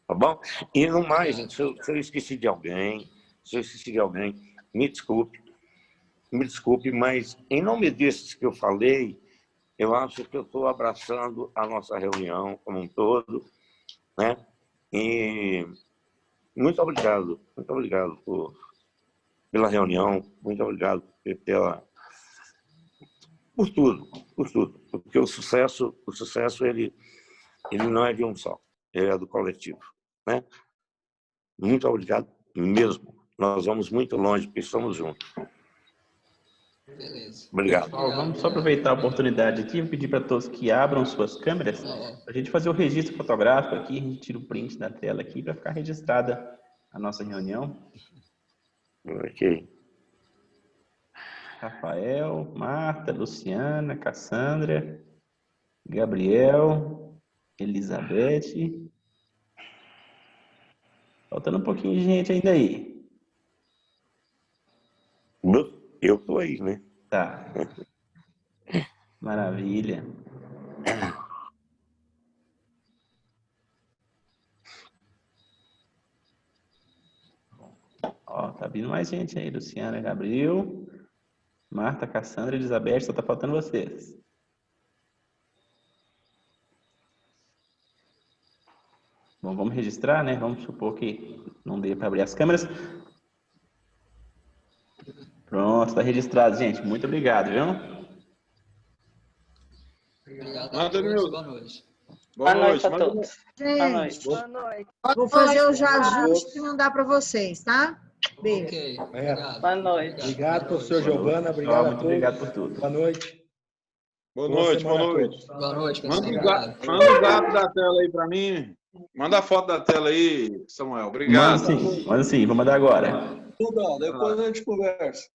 Tá bom? E no mais, gente, se eu esqueci de alguém, me desculpe, mas em nome desses que eu falei, eu acho que eu estou abraçando a nossa reunião como um todo, né? E muito obrigado pela reunião, muito obrigado por tudo, porque o sucesso ele não é de um só, ele é do coletivo, né? Muito obrigado mesmo. Nós vamos muito longe, porque estamos juntos. Beleza. Obrigado. Pessoal, vamos só aproveitar a oportunidade aqui e pedir para todos que abram suas câmeras para a gente fazer o registro fotográfico aqui, a gente tira o print da tela aqui para ficar registrada a nossa reunião. Ok. Rafael, Marta, Luciana, Cassandra, Gabriel, Elizabeth. Faltando um pouquinho de gente ainda aí. Eu tô aí, né? Tá. Maravilha. Ó, tá vindo mais gente aí. Luciana, Gabriel, Marta, Cassandra, Elizabeth, só tá faltando vocês. Bom, vamos registrar, né? Vamos supor que não dê para abrir as câmeras. Pronto, está registrado, gente. Muito obrigado, viu? Obrigado a todos. Boa noite. Boa noite a todos. Gente, Boa noite. Vou fazer os ajustes e mandar para vocês, tá? Beijo. Ok, obrigado. Boa noite. Obrigado, professor Giovana. Obrigado a todos. Muito obrigado por tudo. Boa noite. Boa noite. Boa noite, pessoal. Manda o gato da tela aí para mim. Manda a foto da tela aí, Samuel. Obrigado. Manda sim, vou mandar agora. Tudo bom, depois a gente conversa.